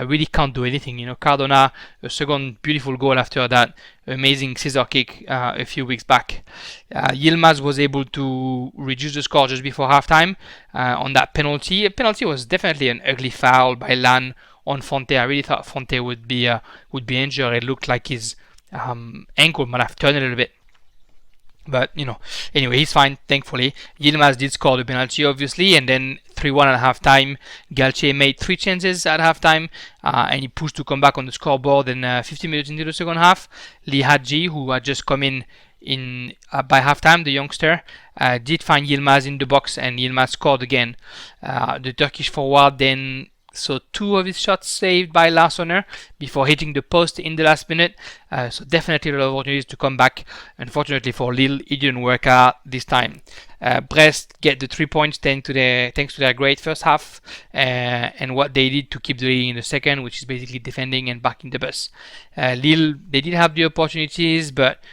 really can't do anything. Cardona, a second beautiful goal after that amazing scissor kick a few weeks back. Yilmaz was able to reduce the score just before halftime on that penalty. A penalty was definitely an ugly foul by Lan on Fonte. I really thought Fonte would be injured. It looked like his ankle might have turned a little bit. But, anyway, he's fine, thankfully. Yilmaz did score the penalty, obviously, and then 3-1 at halftime. Galtier made 3 changes at halftime, and he pushed to come back on the scoreboard. And 50 minutes into the second half, Lee Hadji, who had just come in by halftime, the youngster, did find Yilmaz in the box, and Yilmaz scored again. The Turkish forward then So 2 of his shots saved by Larssoner before hitting the post in the last minute. So definitely a lot of opportunities to come back. Unfortunately for Lille, it didn't work out this time. Brest get the 3 points thanks to their great first half and what they did to keep the lead in the second, which is basically defending and backing the bus. Lille, they did have the opportunities, but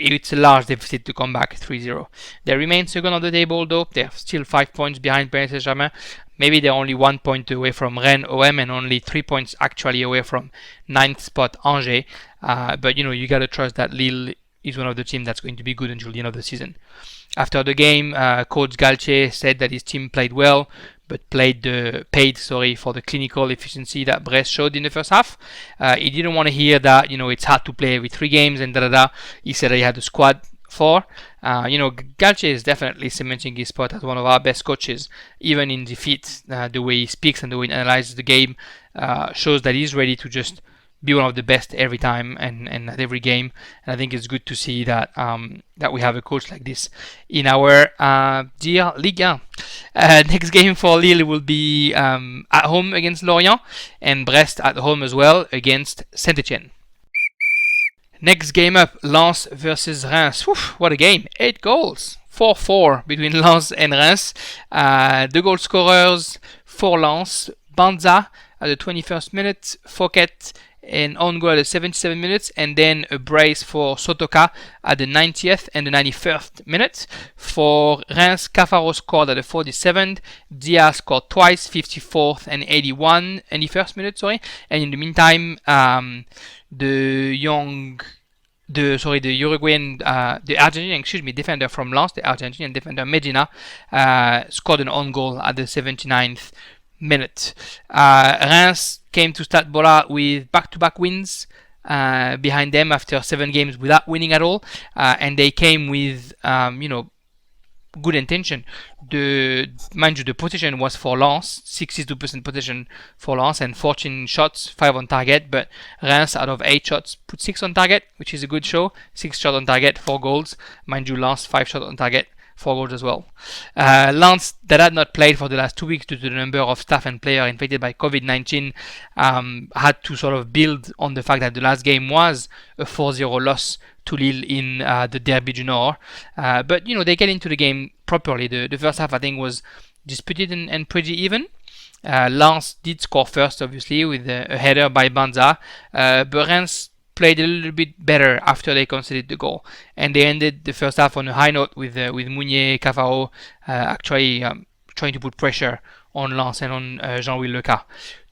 it's a large deficit to come back 3-0. They remain second on the table though. They're still 5 points behind Paris Saint-Germain. Maybe they're only 1 point away from Rennes OM and only 3 points actually away from 9th spot Angers. But you gotta trust that Lille is one of the teams that's going to be good until the end of the season. After the game, Coach Galtier said that his team played well, but paid for the clinical efficiency that Brest showed in the first half. He didn't want to hear that it's hard to play every 3 games and He said that he had the squad for. Galtier is definitely cementing his spot as one of our best coaches, even in defeat. The way he speaks and the way he analyzes the game shows that he's ready to just be one of the best every time and at every game. And I think it's good to see that that we have a coach like this in our dear Ligue. Next game for Lille will be at home against Lorient, and Brest at home as well against Saint-Etienne. Next game up, Lens versus Reims. What a game! 8 goals, 4-4 between Lens and Reims. The goal scorers for Lens: Banza at the 21st minute, Fouquet an own goal at the 77 minutes, and then a brace for Sotoka at the 90th and the 91st minute. For Reims, Cafaro scored at the 47th, Diaz scored twice, 54th and 81st minute, and in the meantime, the Argentinian defender from Lens, the Argentinian defender Medina, scored an own goal at the 79th minute. Reims came to Stade Bollard with back-to-back wins behind them after 7 games without winning at all, and they came with good intention. Mind you, the possession was for Lens, 62% possession for Lens and 14 shots, 5 on target, but Reims out of 8 shots put 6 on target, which is a good show. 6 shots on target, 4 goals. Mind you, Lens 5 shots on target, 4 goals as well. Lens, that had not played for the last 2 weeks due to the number of staff and players infected by COVID-19, had to sort of build on the fact that the last game was a 4-0 loss to Lille in the Derby du Nord. But they get into the game properly. The first half, I think, was disputed and pretty even. Lens did score first, obviously, with a header by Banza. But Reims played a little bit better after they conceded the goal, and they ended the first half on a high note with Mounier, Cafaro actually trying to put pressure on Lens and on Jean-Louis Leca.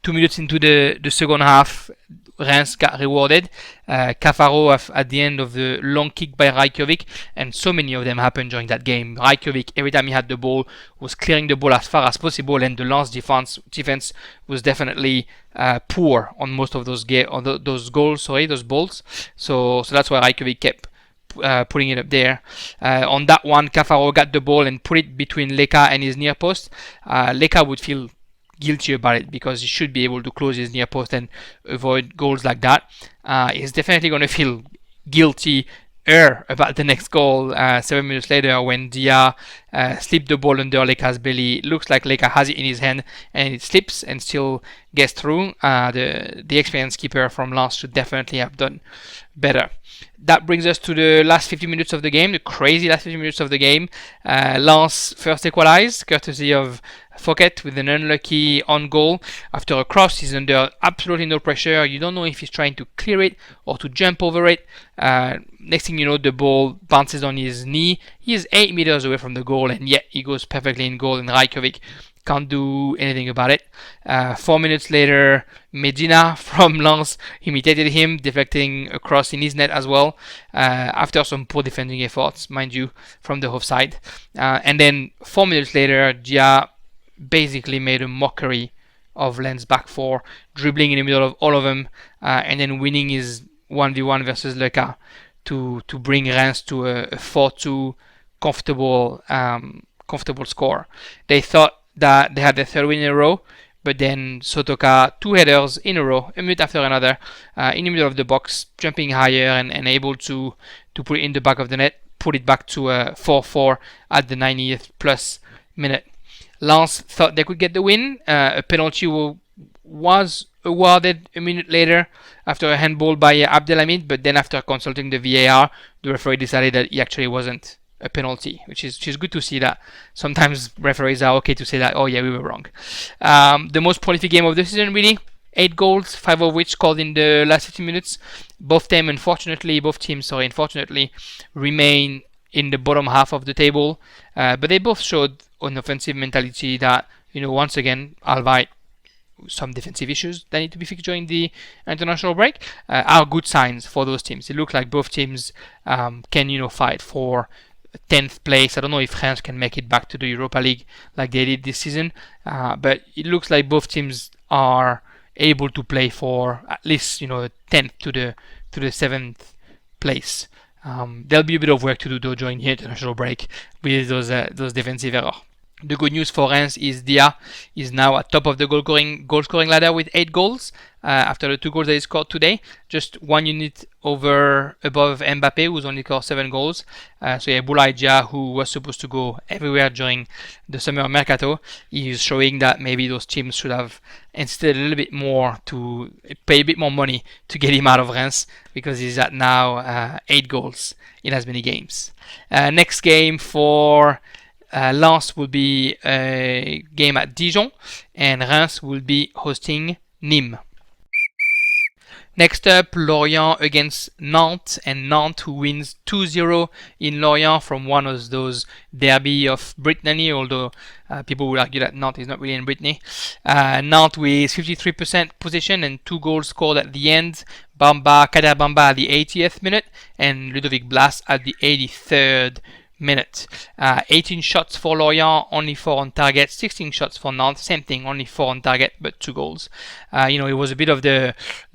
2 minutes into the second half, Reims got rewarded. Cafaro at the end of the long kick by Rajkovic, and so many of them happened during that game. Rajkovic, every time he had the ball, was clearing the ball as far as possible, and the Lens defense was definitely poor on most of those goals. Those balls. So that's why Rajkovic kept putting it up there. On that one, Cafaro got the ball and put it between Leca and his near post. Leca would feel guilty about it because he should be able to close his near post and avoid goals like that. He's definitely going to feel guilty about the next goal 7 minutes later when Dia slipped the ball under Leca's belly. It looks like Leca has it in his hand and it slips and still gets through. The experienced keeper from Lens should definitely have done better. That brings us to the last 50 minutes of the game, the crazy last 50 minutes of the game. Lens first equalized, courtesy of Fouquet with an unlucky on goal. After a cross, he's under absolutely no pressure. You don't know if he's trying to clear it or to jump over it. Next thing you know, the ball bounces on his knee. He is 8 meters away from the goal, and yet he goes perfectly in goal, and Rajkovic can't do anything about it. 4 minutes later, Medina from Lens imitated him, deflecting a cross in his net as well, after some poor defending efforts, mind you, from the offside. And then 4 minutes later, Dia basically made a mockery of Lens back four, dribbling in the middle of all of them, and then winning his 1v1 versus Leca to bring Reims to a 4-2 comfortable score. They thought that they had their third win in a row, but then Sotoka, 2 headers in a row, a minute after another, in the middle of the box, jumping higher and able to put it in the back of the net, put it back to 4-4 at the 90th plus minute. Lens thought they could get the win. A penalty was awarded a minute later after a handball by Abdelhamid, but then after consulting the VAR, the referee decided that it actually wasn't a penalty, which is good to see that sometimes referees are okay to say that, oh yeah, we were wrong. The most prolific game of the season, really. 8 goals, 5 of which scored in the last 15 minutes. Both teams, unfortunately, remain in the bottom half of the table, but they both showed an offensive mentality that, once again, albeit some defensive issues that need to be fixed during the international break, are good signs for those teams. It looks like both teams can, fight for 10th place. I don't know if Reims can make it back to the Europa League like they did this season, but it looks like both teams are able to play for at least 10th to the 7th place. There'll be a bit of work to do though during the international break with those defensive errors. The good news for Reims is Dia is now at top of the goal scoring ladder with 8 goals after the 2 goals that he scored today, just 1 unit above Mbappe, who's only scored 7 goals. So yeah, Boulaye Dia, who was supposed to go everywhere during the summer mercato, is showing that maybe those teams should have insisted a little bit more to pay a bit more money to get him out of Reims, because he's at now 8 goals in as many games. Next game for Lens will be a game at Dijon, and Reims will be hosting Nimes. Next up, Lorient against Nantes, and Nantes who wins 2-0 in Lorient from one of those derby of Brittany, although people will argue that Nantes is not really in Brittany. Nantes with 53% possession and 2 goals scored at the end. Kader Bamba at the 80th minute and Ludovic Blas at the 83rd minute. 18 shots for Lorient, only 4 on target. 16 shots for Nantes, same thing, only 4 on target but 2 goals. It was a bit of the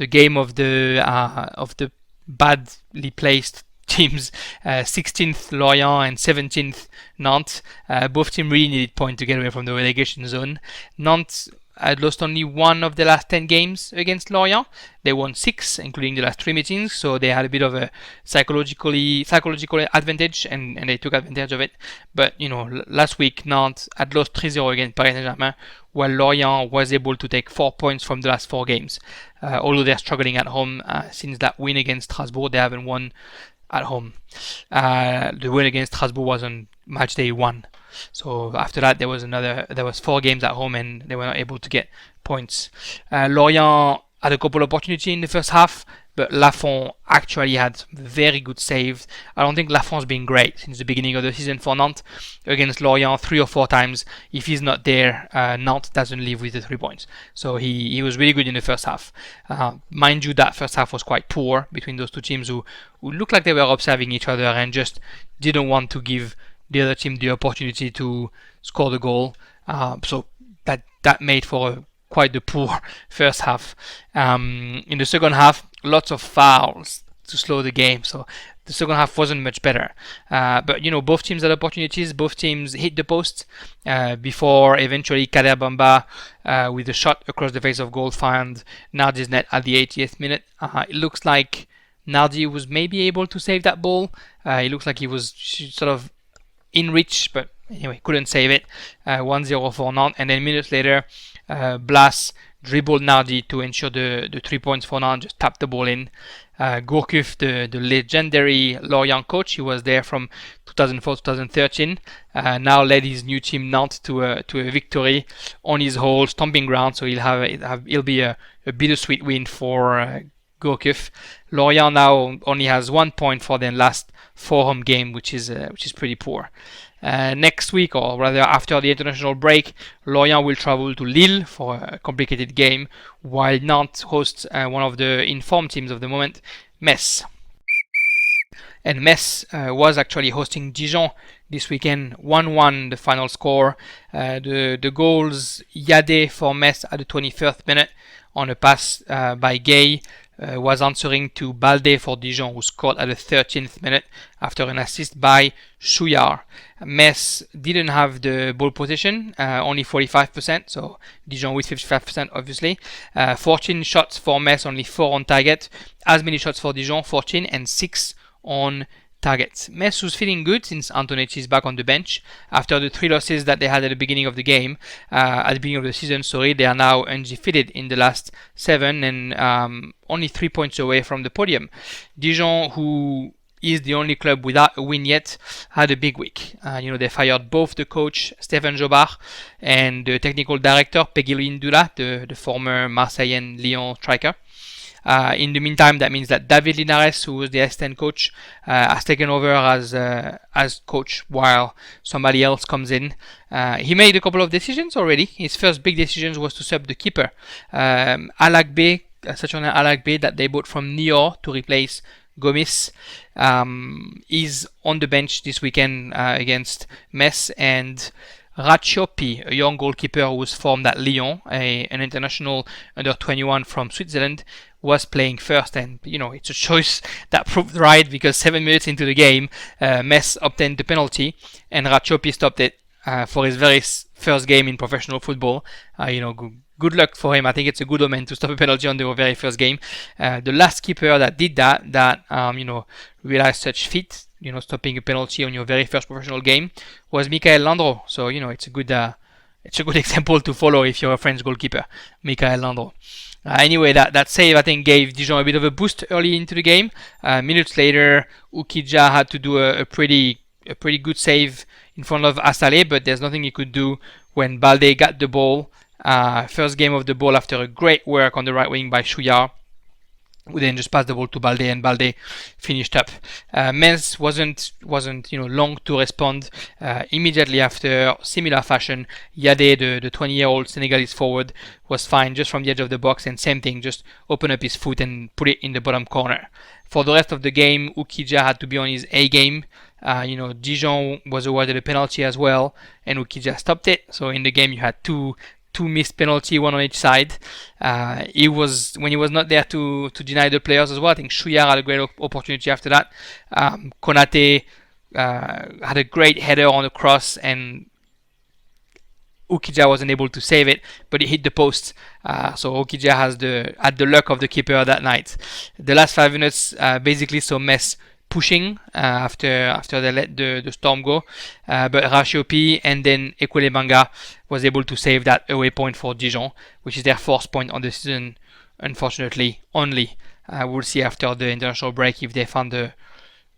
game of the badly placed teams. 16th Lorient and 17th Nantes. Both teams really needed points to get away from the relegation zone. Nantes had lost only 1 of the last 10 games against Lorient. They won 6, including the last 3 meetings, so they had a bit of a psychological advantage, and they took advantage of it. But, last week, Nantes had lost 3-0 against Paris Saint-Germain, while Lorient was able to take 4 points from the last 4 games. Although they're struggling at home since that win against Strasbourg, they haven't won at home. The win against Strasbourg was on Matchday 1. So after that, there was 4 games at home and they were not able to get points. Lorient had a couple of opportunities in the first half, but Lafont actually had very good saves. I don't think Lafont's been great since the beginning of the season for Nantes. Against Lorient 3 or 4 times. If he's not there, Nantes doesn't leave with the 3 points. So he was really good in the first half. Mind you, that first half was quite poor between those two teams who looked like they were observing each other and just didn't want to give the other team the opportunity to score the goal. So that made for quite the poor first half. In the second half, lots of fouls to slow the game. So the second half wasn't much better. But both teams had opportunities. Both teams hit the post before eventually Kader Bamba with a shot across the face of goal found Nardi's net at the 80th minute. It looks like Nardi was maybe able to save that ball. It looks like he was sort of in reach, but anyway, couldn't save it. 1-0 for Nantes, and then minutes later, Blas dribbled Nardi to ensure the 3 points for Nantes, just tapped the ball in. Gourcuff, the legendary Lorient coach, he was there from 2004-2013, now led his new team Nantes to a victory on his whole stomping ground, so he'll be a bittersweet win for Gourcuff. Lorient now only has 1 point for their last 4 home game, which is pretty poor. Next week, or rather after the international break, Lorient will travel to Lille for a complicated game, while Nantes hosts one of the informed teams of the moment, Metz. And Metz was actually hosting Dijon this weekend, 1-1 the final score. The goals, Yade for Metz at the 21st minute on a pass by Gay, was answering to Balde for Dijon, who scored at the 13th minute after an assist by Chouillard. Metz didn't have the ball possession, only 45%, so Dijon with 55% obviously. 14 shots for Metz, only 4 on target. As many shots for Dijon, 14 and 6 on targets. Metz was feeling good since Antonetti is back on the bench. After the 3 losses that they had at the beginning of the game, at the beginning of the season, they are now undefeated in the last 7 and only 3 points away from the podium. Dijon, who is the only club without a win yet, had a big week. They fired both the coach, Stéphane Jobard, and the technical director, Peggy Lindula, the former Marseille and Lyon striker. In the meantime, that means that David Linares, who was the assistant coach, has taken over as coach while somebody else comes in. He made a couple of decisions already. His first big decision was to sub the keeper, Alakbe, Saturnin Alakbe, that they bought from Niort to replace Gomis. Is on the bench this weekend against Metz, and Racciopi, a young goalkeeper who was formed at Lyon, an international under 21 from Switzerland, was playing first, and it's a choice that proved right because 7 minutes into the game, Metz obtained the penalty, and Racciopi stopped it for his very first game in professional football. Good luck for him. I think it's a good omen to stop a penalty on the very first game. The last keeper that did that realized such feat, stopping a penalty on your very first professional game, was Michael Landreau. So it's a good example to follow if you're a French goalkeeper, Michael Landreau. Anyway, that save I think gave Dijon a bit of a boost early into the game. Minutes later, Ukija had to do a pretty good save in front of Assalé, but there's nothing he could do when Balde got the ball. First game of the ball after a great work on the right wing by Chouillard, who then just passed the ball to Balde, and Balde finished up. Metz wasn't long to respond. Immediately after, similar fashion, Yade, the 20-year-old Senegalese forward, was fine just from the edge of the box, and same thing, just open up his foot and put it in the bottom corner. For the rest of the game, Ukija had to be on his A game. Dijon was awarded a penalty as well, and Ukija stopped it. So in the game, you had two missed penalty, one on each side. When he was not there to deny the players as well. I think Chouillard had a great opportunity after that. Konate had a great header on the cross, and Ukija wasn't able to save it, but it hit the post. So Ukija had the luck of the keeper that night. The last 5 minutes basically saw Metz pushing after they let the storm go, but Racciopi and then Ekwelemanga was able to save that away point for Dijon, which is their 4th point on the season, unfortunately only. We'll see after the international break if they found a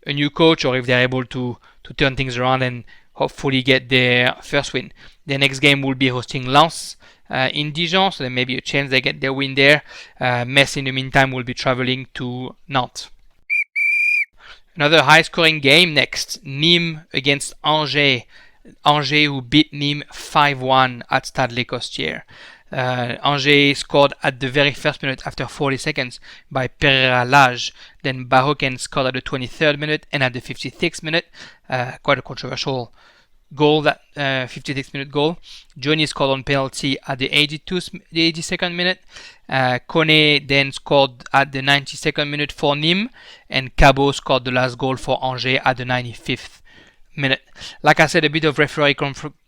new coach or if they're able to turn things around and hopefully get their first win. The next game will be hosting Lens in Dijon, so there may be a chance they get their win there. Metz in the meantime will be traveling to Nantes. Another high-scoring game next. Nimes against Angers. Angers who beat Nimes 5-1 at Stade Les Costières. Angers scored at the very first minute after 40 seconds by Pereira Lage. Then Bahoken scored at the 23rd minute and at the 56th minute. Quite a controversial goal, that 56-minute goal. Johnny scored on penalty at the 82nd minute. Kone then scored at the 92nd minute for Nimes, and Cabot scored the last goal for Angers at the 95th minute. Like I said, a bit of referee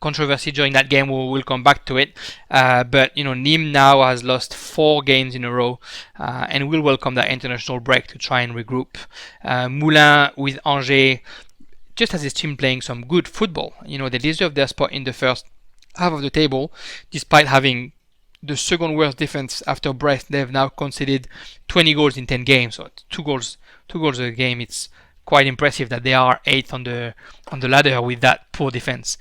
controversy during that game. We'll come back to it. But Nimes now has lost 4 games in a row, and will welcome that international break to try and regroup. Moulin with Angers just has his team playing some good football. They deserve their spot in the first half of the table, despite having the second worst defense after Brest. They've now conceded 20 goals in 10 games, so 2 goals a game. It's quite impressive that they are 8th on the ladder with that poor defense.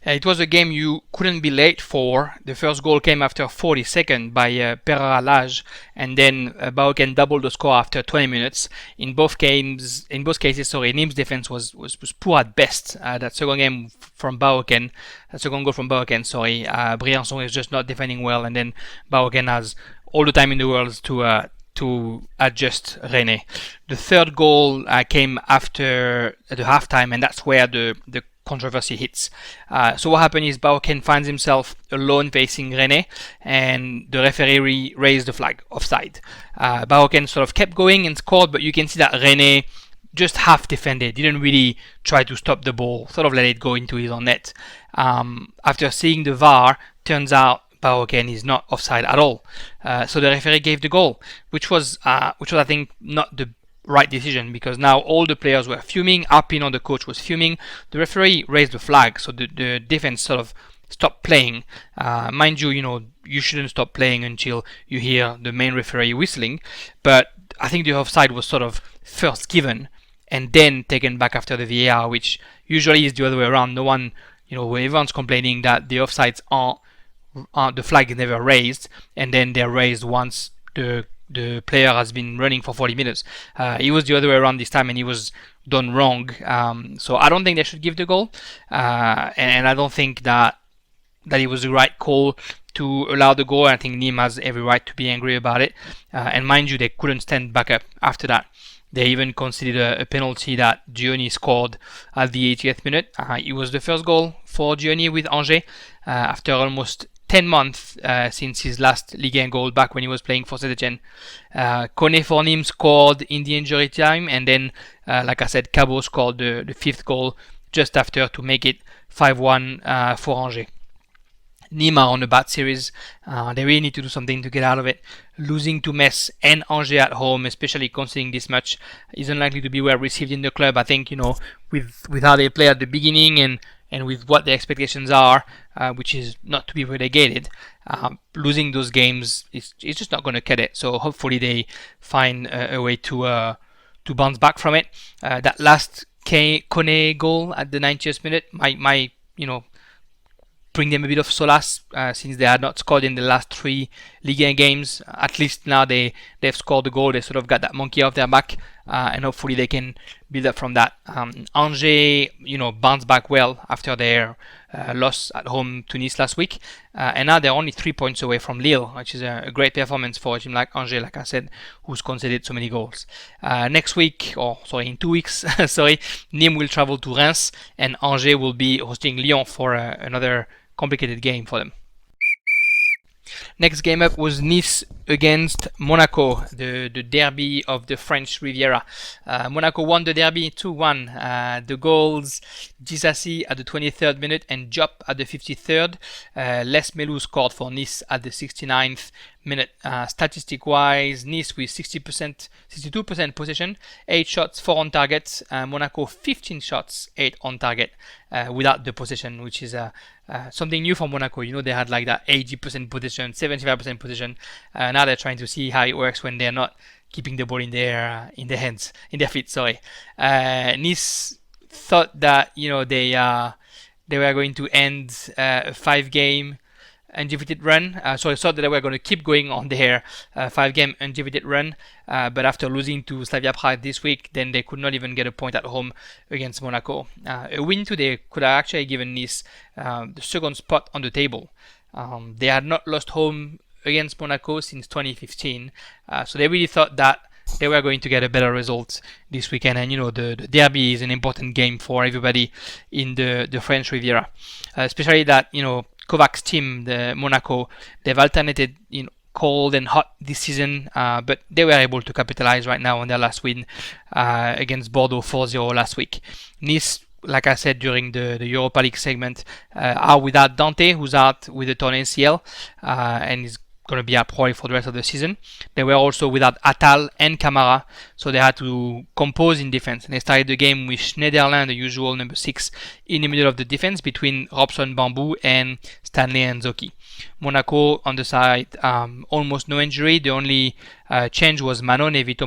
It was a game you couldn't be late for. The first goal came after 40 seconds by Pereira Lage, and then Bahoken doubled the score after 20 minutes. In both cases, Nimes' defense was poor at best. That second goal from Bahoken, Briançon is just not defending well, and then Bahoken has all the time in the world to adjust Rennes. The third goal came after the halftime, and that's where the controversy hits. So what happened is Bahoken finds himself alone facing Rennes, and the referee raised the flag offside. Bahoken sort of kept going and scored, but you can see that Rennes just half defended, didn't really try to stop the ball, sort of let it go into his own net. After seeing the VAR, turns out Bahoken is not offside at all. So the referee gave the goal, which was I think not the right decision, because now all the players were fuming. Arpino, the coach, was fuming. The referee raised the flag, so the defense sort of stopped playing. Mind you, you shouldn't stop playing until you hear the main referee whistling, but I think the offside was sort of first given and then taken back after the VAR, which usually is the other way around. No one, everyone's complaining that the offsides the flag is never raised, and then they're raised once the player has been running for 40 minutes. It was the other way around this time, and he was done wrong. So I don't think they should give the goal, and I don't think that it was the right call to allow the goal. I think Nimes has every right to be angry about it. And mind you, they couldn't stand back up after that. They even considered a penalty that Diony scored at the 80th minute. It was the first goal for Diony with Angers after almost 10 months since his last Ligue 1 goal back when he was playing for Saint-Etienne. Kone for Nimes scored in the injury time, and then, like I said, Cabot scored the fifth goal just after to make it 5-1 for Angers. Nimes are on a bad series. They really need to do something to get out of it. Losing to Metz and Angers at home, especially considering this match, is unlikely to be well received in the club. I think, with how they play at the beginning and with what the expectations are, which is not to be relegated, losing those games is just not going to cut it. So hopefully they find a way to bounce back from it. That last Kone goal at the 90th minute might bring them a bit of solace since they had not scored in the last 3 Ligue 1 games. At least now they've scored a goal. They sort of got that monkey off their back, and hopefully they can build up from that. Angers, bounced back well after their loss at home to Nice last week, and now they're only 3 points away from Lille, which is a great performance for a team like Angers, like I said, who's conceded so many goals. Next week, in 2 weeks, Nimes will travel to Reims, and Angers will be hosting Lyon for another complicated game for them. Next game up was Nice against Monaco, the derby of the French Riviera. Monaco won the derby 2-1. The goals, Dissassi at the 23rd minute and Diop at the 53rd. Les Melou scored for Nice at the 69th minute. Statistic-wise, Nice with 62% possession, 8 shots, 4 on target. Monaco 15 shots, 8 on target without the possession, which is something new for Monaco. They had like that 80% possession, 75% possession. Now they're trying to see how it works when they're not keeping the ball in their feet. Nice thought that they were going to end a 5-game undefeated run. Thought that they were going to keep going on their 5-game undefeated run. But after losing to Slavia Prague this week, then they could not even get a point at home against Monaco. A win today could have actually given Nice the second spot on the table. They had not lost home against Monaco since 2015. So they really thought that they were going to get a better result this weekend. And the derby is an important game for everybody in the French Riviera, especially that Kovac's team, the Monaco, they've alternated cold and hot this season, but they were able to capitalize right now on their last win against Bordeaux 4-0 last week. Nice, like I said during the Europa League segment, are without Dante, who's out with a torn ACL and is going to be out probably for the rest of the season. They were also without Attal and Camara, so they had to compose in defense. And they started the game with Schneiderlin, the usual number 6, in the middle of the defense between Robson Bambou and Stanley Nzoki. Monaco on the side, almost no injury. The only change was Vito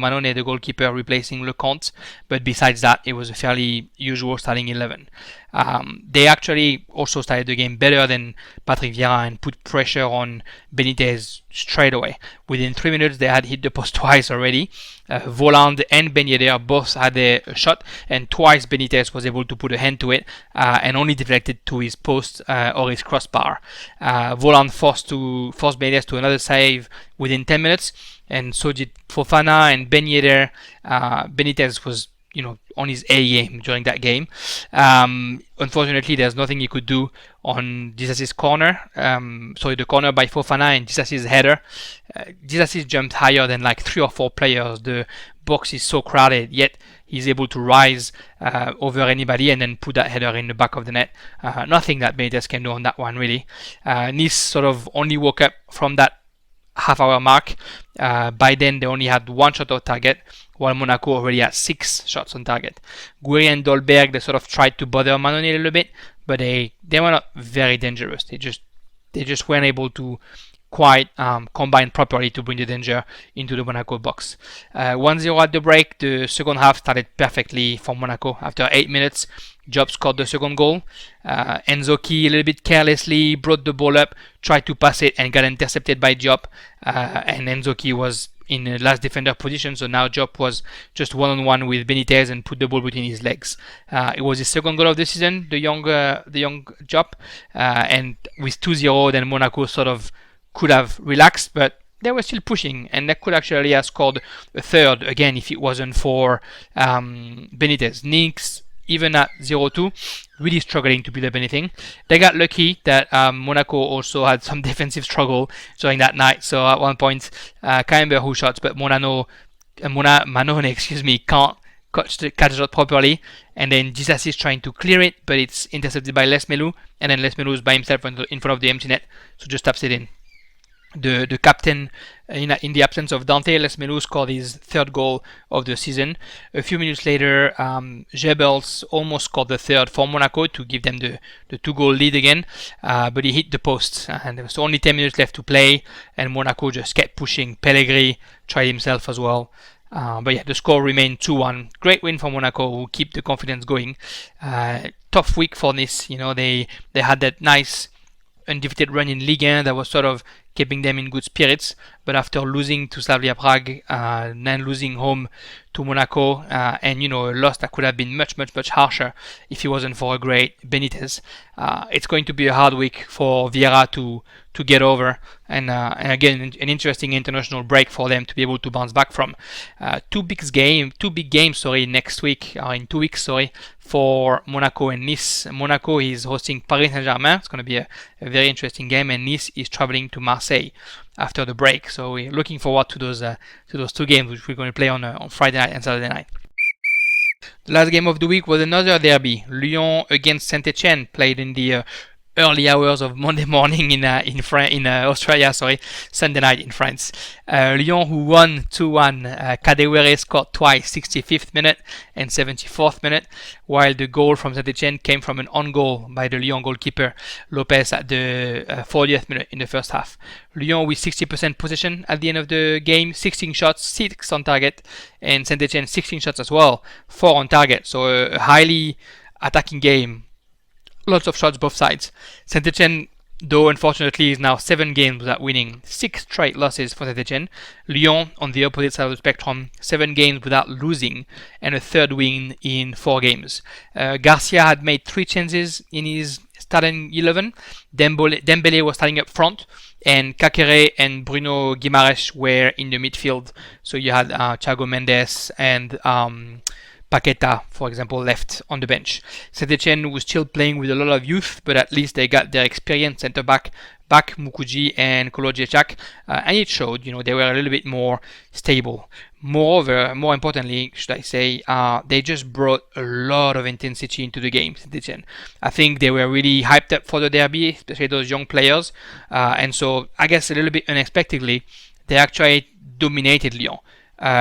Manone, the goalkeeper, replacing Lecomte. But besides that, it was a fairly usual starting 11. They actually also started the game better than Patrick Vieira and put pressure on Benitez straight away. Within 3 minutes, they had hit the post twice already. Voland and Ben Yedder both had a shot, and twice Benitez was able to put a hand to it and only deflected to his post or his crossbar. Voland forced Benitez to another save within 10 minutes, and so did Fofana and Ben Yedder. Benitez was on his A game during that game. Unfortunately, there's nothing he could do on Disassi's corner. The corner by Fofana and Disassi's header. Disassi jumped higher than like 3 or 4 players. The box is so crowded, yet he's able to rise over anybody and then put that header in the back of the net. Nothing that Benitez can do on that one, really. Nice sort of only woke up from that half-hour mark. By then, they only had 1 shot on target, while Monaco already had 6 shots on target. Gouiri and Dolberg, they sort of tried to bother Manoni a little bit, but they were not very dangerous. They just weren't able to quite combine properly to bring the danger into the Monaco box. 1-0 at the break. The second half started perfectly for Monaco. After 8 minutes, Job scored the second goal. Enzoki a little bit carelessly brought the ball up, tried to pass it, and got intercepted by Job. And Enzoki was in the last defender position, so now Job was just one-on-one with Benitez and put the ball between his legs. It was his second goal of the season, the young Job. And with 2-0, then Monaco sort of could have relaxed, but they were still pushing, and they could actually have scored a third again if it wasn't for Benitez. Nimes, even at 0-2, really struggling to build up anything. They got lucky that Monaco also had some defensive struggle during that night. So at one point, can't remember who shots, but Manone, can't catch the shot properly, and then Jesus is trying to clear it, but it's intercepted by Les Melou, and then Les Melou is by himself in front of the empty net, so just taps it in. The captain, in the absence of Dante, Les Melou scored his third goal of the season. A few minutes later, Jebels almost scored the third for Monaco to give them the 2-goal lead again, but he hit the post, and there was only 10 minutes left to play, and Monaco just kept pushing. Pellegrini tried himself as well. But yeah, the score remained 2-1. Great win for Monaco, who keep the confidence going. Tough week for Nice. They had that nice undefeated run in Ligue 1 that was sort of keeping them in good spirits, but after losing to Slavia Prague, then losing home to Monaco, and a loss that could have been much harsher if it wasn't for a great Benitez, it's going to be a hard week for Riviera to get over, and again an interesting international break for them to be able to bounce back from. Two big games next week, in 2 weeks for Monaco and Nice. Monaco is hosting Paris Saint-Germain. It's going to be a very interesting game, and Nice is traveling to Marseille after the break. So we're looking forward to those 2 games, which we're going to play on Friday night and Saturday night. The last game of the week was another derby. Lyon against Saint-Etienne, played in the early hours of Monday morning in Australia, Sunday night in France. Lyon, who won 2-1. Kadewere scored twice, 65th minute and 74th minute, while the goal from Saint-Etienne came from an on goal by the Lyon goalkeeper Lopez at the 40th minute in the first half. Lyon with 60% possession at the end of the game, 16 shots, 6 on target, and Saint-Etienne 16 shots as well, 4 on target. So a highly attacking game. Lots of shots both sides. Saint-Etienne, though, unfortunately, is now 7 games without winning, 6 straight losses for Saint-Etienne. Lyon, on the opposite side of the spectrum, 7 games without losing, and a third win in 4 games. Garcia had made 3 changes in his starting 11. Dembele was starting up front, and Kakere and Bruno Guimaraes were in the midfield. So you had Thiago Mendes and Paqueta, for example, left on the bench. Saint-Etienne was still playing with a lot of youth, but at least they got their experienced centre-back back, Mukuji and Kolo Djechak, and it showed, they were a little bit more stable. Moreover, more importantly, should I say, they just brought a lot of intensity into the game, Saint-Etienne. I think they were really hyped up for the derby, especially those young players, and so I guess a little bit unexpectedly, they actually dominated Lyon.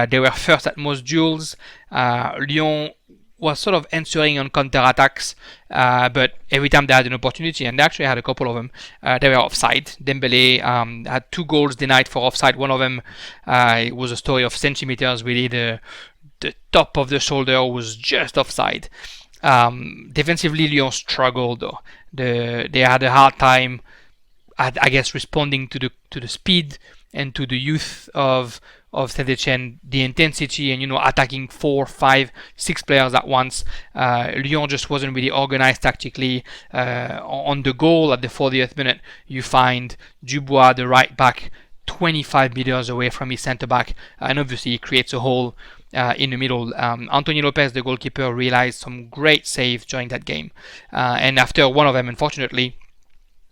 They were first at most duels. Lyon was sort of answering on counter-attacks, but every time they had an opportunity, and they actually had a couple of them, they were offside. Dembele had 2 goals denied for offside. One of them, it was a story of centimeters, really. The top of the shoulder was just offside. Defensively, Lyon struggled, though. They had a hard time, I guess, responding to the speed and to the youth of Saint-Etienne, the intensity, and attacking 4, 5, 6 players at once. Lyon just wasn't really organized tactically. On the goal at the 40th minute, you find Dubois, the right back, 25 meters away from his centre back, and obviously he creates a hole in the middle. Anthony Lopez, the goalkeeper, realized some great saves during that game, and after one of them, unfortunately,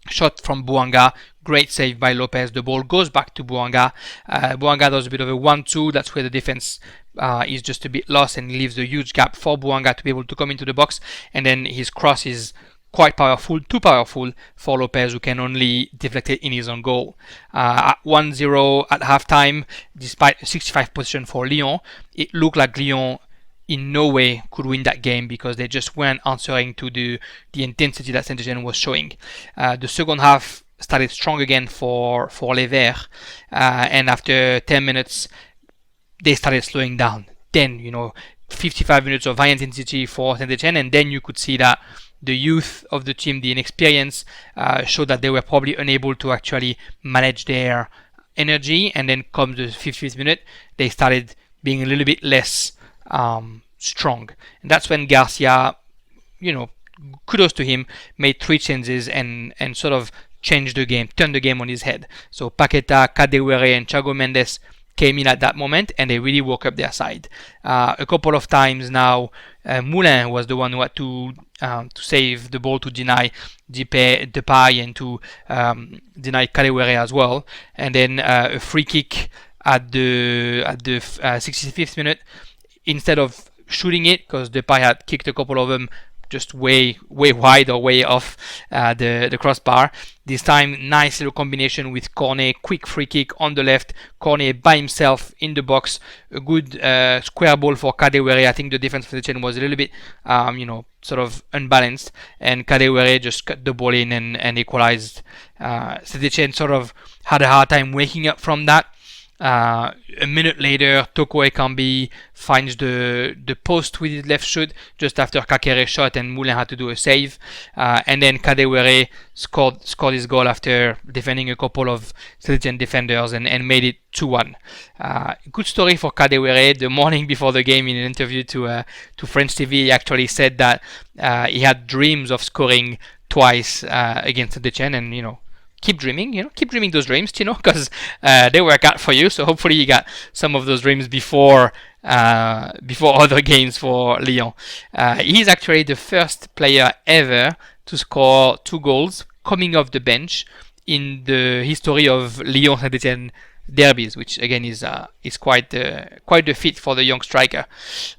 shot from Bouanga, great save by Lopez. The ball goes back to Bouanga. Bouanga does a bit of a 1-2. That's where the defense is just a bit lost and leaves a huge gap for Bouanga to be able to come into the box. And then his cross is quite powerful, too powerful for Lopez, who can only deflect it in his own goal. At 1-0 at halftime, despite a 65 position for Lyon, it looked like Lyon in no way could win that game because they just weren't answering to the intensity that Saint-Etienne was showing. The second half started strong again for Les Verts, and after 10 minutes, they started slowing down. Then, 55 minutes of high intensity for Saint-Etienne, and then you could see that the youth of the team, the inexperience, showed that they were probably unable to actually manage their energy, and then come the 50th minute, they started being a little bit less strong. And that's when Garcia, kudos to him, made 3 changes and sort of changed the game, turned the game on his head. So Paqueta, Kadewere, and Thiago Mendes came in at that moment, and they really woke up their side. A couple of times now, Moulin was the one who had to save the ball to deny Depay and to deny Kadewere as well. And then a free kick at the 65th minute. Instead of shooting it, because Depay had kicked a couple of them just way wide or way off the crossbar. This time, nice little combination with Cornet, quick free kick on the left. Cornet by himself in the box. A good square ball for Kadewere. I think the defense for the chain was a little bit, sort of unbalanced. And Kadewere just cut the ball in and equalized. Saint-Etienne sort of had a hard time waking up from that. A minute later, Toko Ekambi finds the post with his left shoot just after Kakere shot, and Moulin had to do a save. And then Kadewere scored his goal after defending a couple of Saint-Etienne defenders and made it 2-1. Good story for Kadewere. The morning before the game, in an interview to French TV, he actually said that he had dreams of scoring twice against Saint-Etienne, and keep dreaming, keep dreaming those dreams, because they work out for you. So hopefully you got some of those dreams before other games for Lyon. He's actually the first player ever to score 2 goals coming off the bench in the history of Lyon Saint-Etienne derbies, which again is quite the feat for the young striker.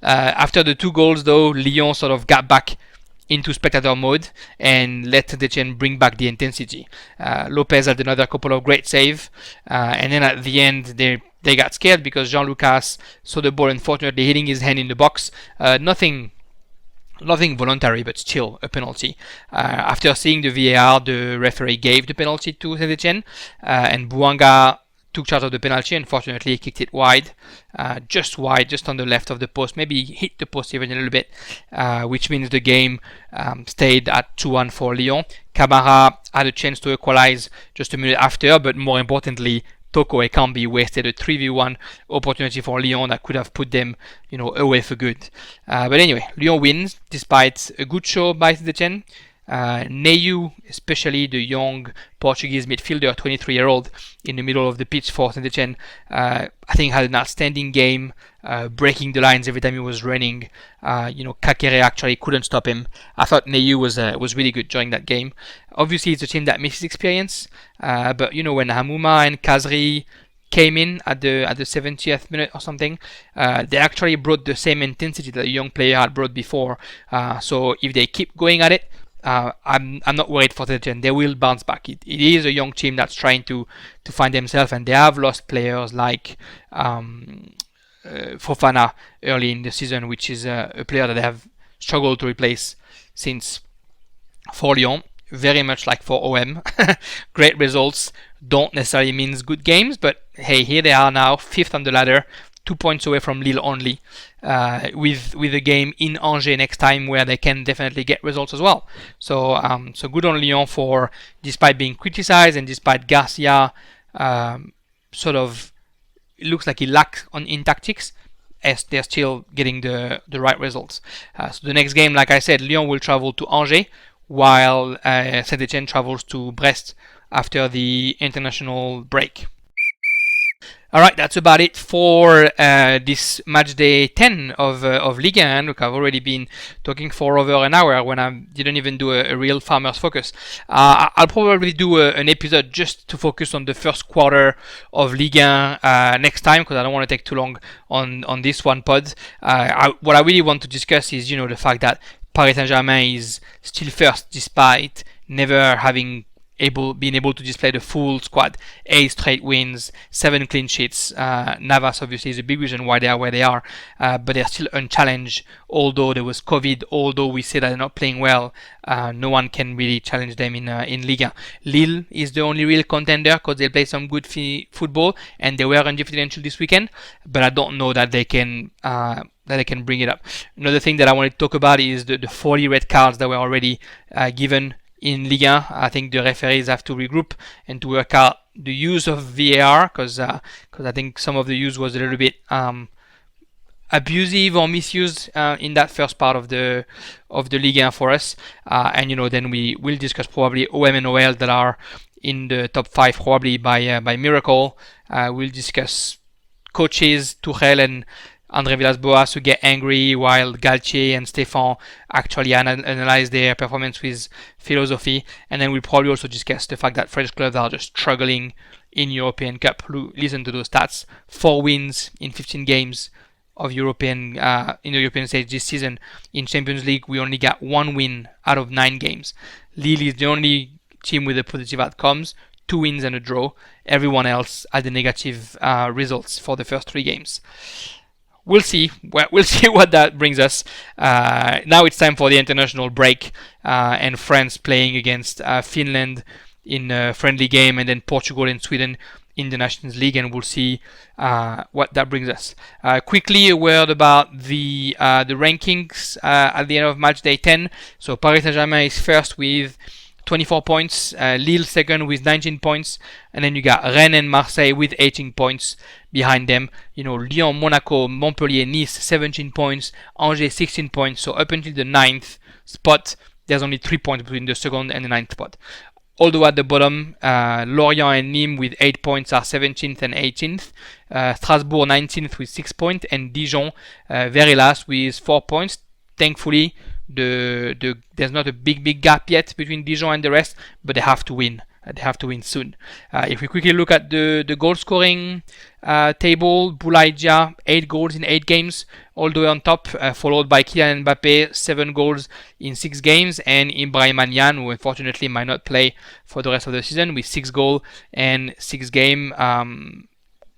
After the 2 goals, though, Lyon sort of got back into spectator mode and let Saint-Etienne bring back the intensity. Lopez had another couple of great saves, and then at the end they got scared because Jean-Lucas saw the ball unfortunately hitting his hand in the box. Nothing voluntary, but still a penalty. After seeing the VAR, the referee gave the penalty to Saint-Etienne, and Bouanga took charge of the penalty. Unfortunately, he kicked it wide, just on the left of the post. Maybe hit the post even a little bit, which means the game stayed at 2-1 for Lyon. Camara had a chance to equalize just a minute after, but more importantly, Toko Ekambi wasted a 3v1 opportunity for Lyon that could have put them, away for good. But anyway, Lyon wins despite a good show by Saint-Etienne. Neyu, especially the young Portuguese midfielder, 23-year-old, in the middle of the pitch for Saint-Etienne, I think had an outstanding game, breaking the lines every time he was running. Kakere actually couldn't stop him. I thought Neyu was really good during that game. Obviously, it's a team that misses experience, but when Hamouma and Kazri came in at the 70th minute or something, they actually brought the same intensity that a young player had brought before. So if they keep going at it, I'm not worried for Saint-Etienne. They will bounce back. It is a young team that's trying to find themselves, and they have lost players like Fofana early in the season, which is a player that they have struggled to replace since. For Lyon, very much like for OM, great results don't necessarily mean good games, but hey, here they are now, 5th on the ladder, 2 points away from Lille only, with a game in Angers next time where they can definitely get results as well. So good on Lyon for, despite being criticized and despite Garcia sort of, it looks like he lacks in tactics, as they're still getting the right results. So the next game, like I said, Lyon will travel to Angers, while Saint-Etienne travels to Brest after the international break. Alright, that's about it for this Matchday 10 of Ligue 1. Look, I've already been talking for over an hour when I didn't even do a real Farmers Focus. I'll probably do an episode just to focus on the first quarter of Ligue 1 next time, because I don't want to take too long on this one pod. What I really want to discuss is, the fact that Paris Saint-Germain is still first despite never having been able to display the full squad. 8 straight wins, 7 clean sheets. Navas obviously is a big reason why they are where they are, but they're still unchallenged. Although there was COVID, although we say that they're not playing well, no one can really challenge them in Ligue 1. Lille is the only real contender because they play some good football and they were undefeated until this weekend, but I don't know that they can bring it up. Another thing that I want to talk about is the 40 red cards that were already given in Ligue 1. I think the referees have to regroup and to work out the use of VAR because I think some of the use was a little bit abusive or misused in that first part of the Ligue 1 for us. And then we will discuss probably OM and OL that are in the top 5 probably by miracle. We'll discuss coaches Tuchel and André Villas-Boas who get angry while Galtier and Stéphane actually analyze their performance with philosophy. And then we'll probably also discuss the fact that French clubs are just struggling in European Cup. Listen to those stats. 4 wins in 15 games of in the European stage this season. In Champions League, we only got 1 win out of 9 games. Lille is the only team with the positive outcomes, 2 wins and a draw. Everyone else had the negative results for the first 3 games. We'll see what that brings us. Now it's time for the international break and France playing against Finland in a friendly game, and then Portugal and Sweden in the Nations League, and we'll see what that brings us. Quickly, a word about the rankings at the end of Matchday 10. So Paris Saint-Germain is first with 24 points, Lille second with 19 points, and then you got Rennes and Marseille with 18 points behind them. Lyon, Monaco, Montpellier, Nice 17 points, Angers 16 points. So up until the 9th spot, there's only 3 points between the second and the 9th spot. Although at the bottom, Lorient and Nimes with 8 points are 17th and 18th. Strasbourg 19th with 6 points, and Dijon very last with 4 points. Thankfully, there's not a big gap yet between Dijon and the rest, but they have to win. They have to win soon. If we quickly look at the goal scoring table, Boulaye Dia 8 goals in 8 games, all the way on top, followed by Kylian Mbappé 7 goals in 6 games, and Ibrahim Niane, who unfortunately might not play for the rest of the season, with 6 goals and 6 games.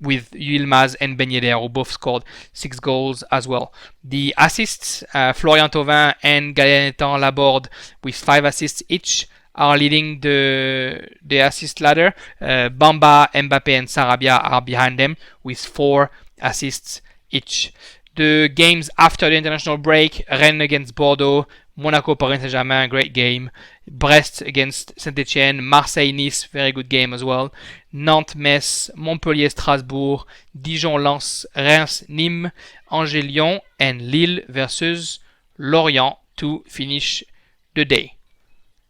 With Yilmaz and Ben Yedder, who both scored 6 goals as well. The assists, Florian Thauvin and Gaëtan Laborde with 5 assists each are leading the assist ladder. Bamba, Mbappé and Sarabia are behind them with 4 assists each. The games after the international break, Rennes against Bordeaux, Monaco, Paris Saint-Germain, great game. Brest against Saint-Etienne, Marseille, Nice, very good game as well. Nantes, Metz, Montpellier, Strasbourg, Dijon, Lens, Reims, Nimes, Angers, Lyon, and Lille versus Lorient to finish the day.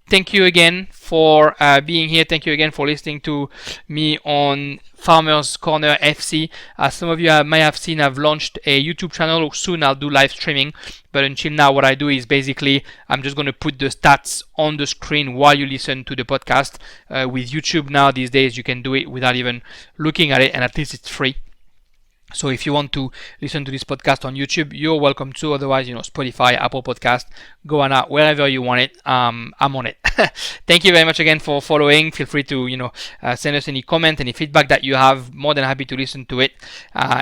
Thank you again for being here. Thank you again for listening to me on Farmers Corner FC. As some of you may have seen, I've launched a YouTube channel. Soon I'll do live streaming. But until now, what I do is basically I'm just going to put the stats on the screen while you listen to the podcast. With YouTube now these days, you can do it without even looking at it, and at least it's free. So if you want to listen to this podcast on YouTube, you're welcome to. Otherwise, Spotify, Apple Podcast, go on out wherever you want it. I'm on it. Thank you very much again for following. Feel free to send us any comment, any feedback that you have. More than happy to listen to it.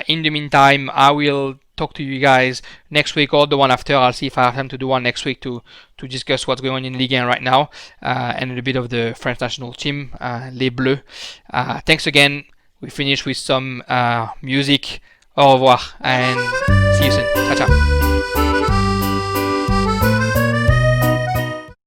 In the meantime, I will talk to you guys next week or the one after. I'll see if I have time to do one next week to discuss what's going on in Ligue 1 right now and a bit of the French national team, Les Bleus. Thanks again. We finish with some music. Au revoir and see you soon. Ciao, ciao.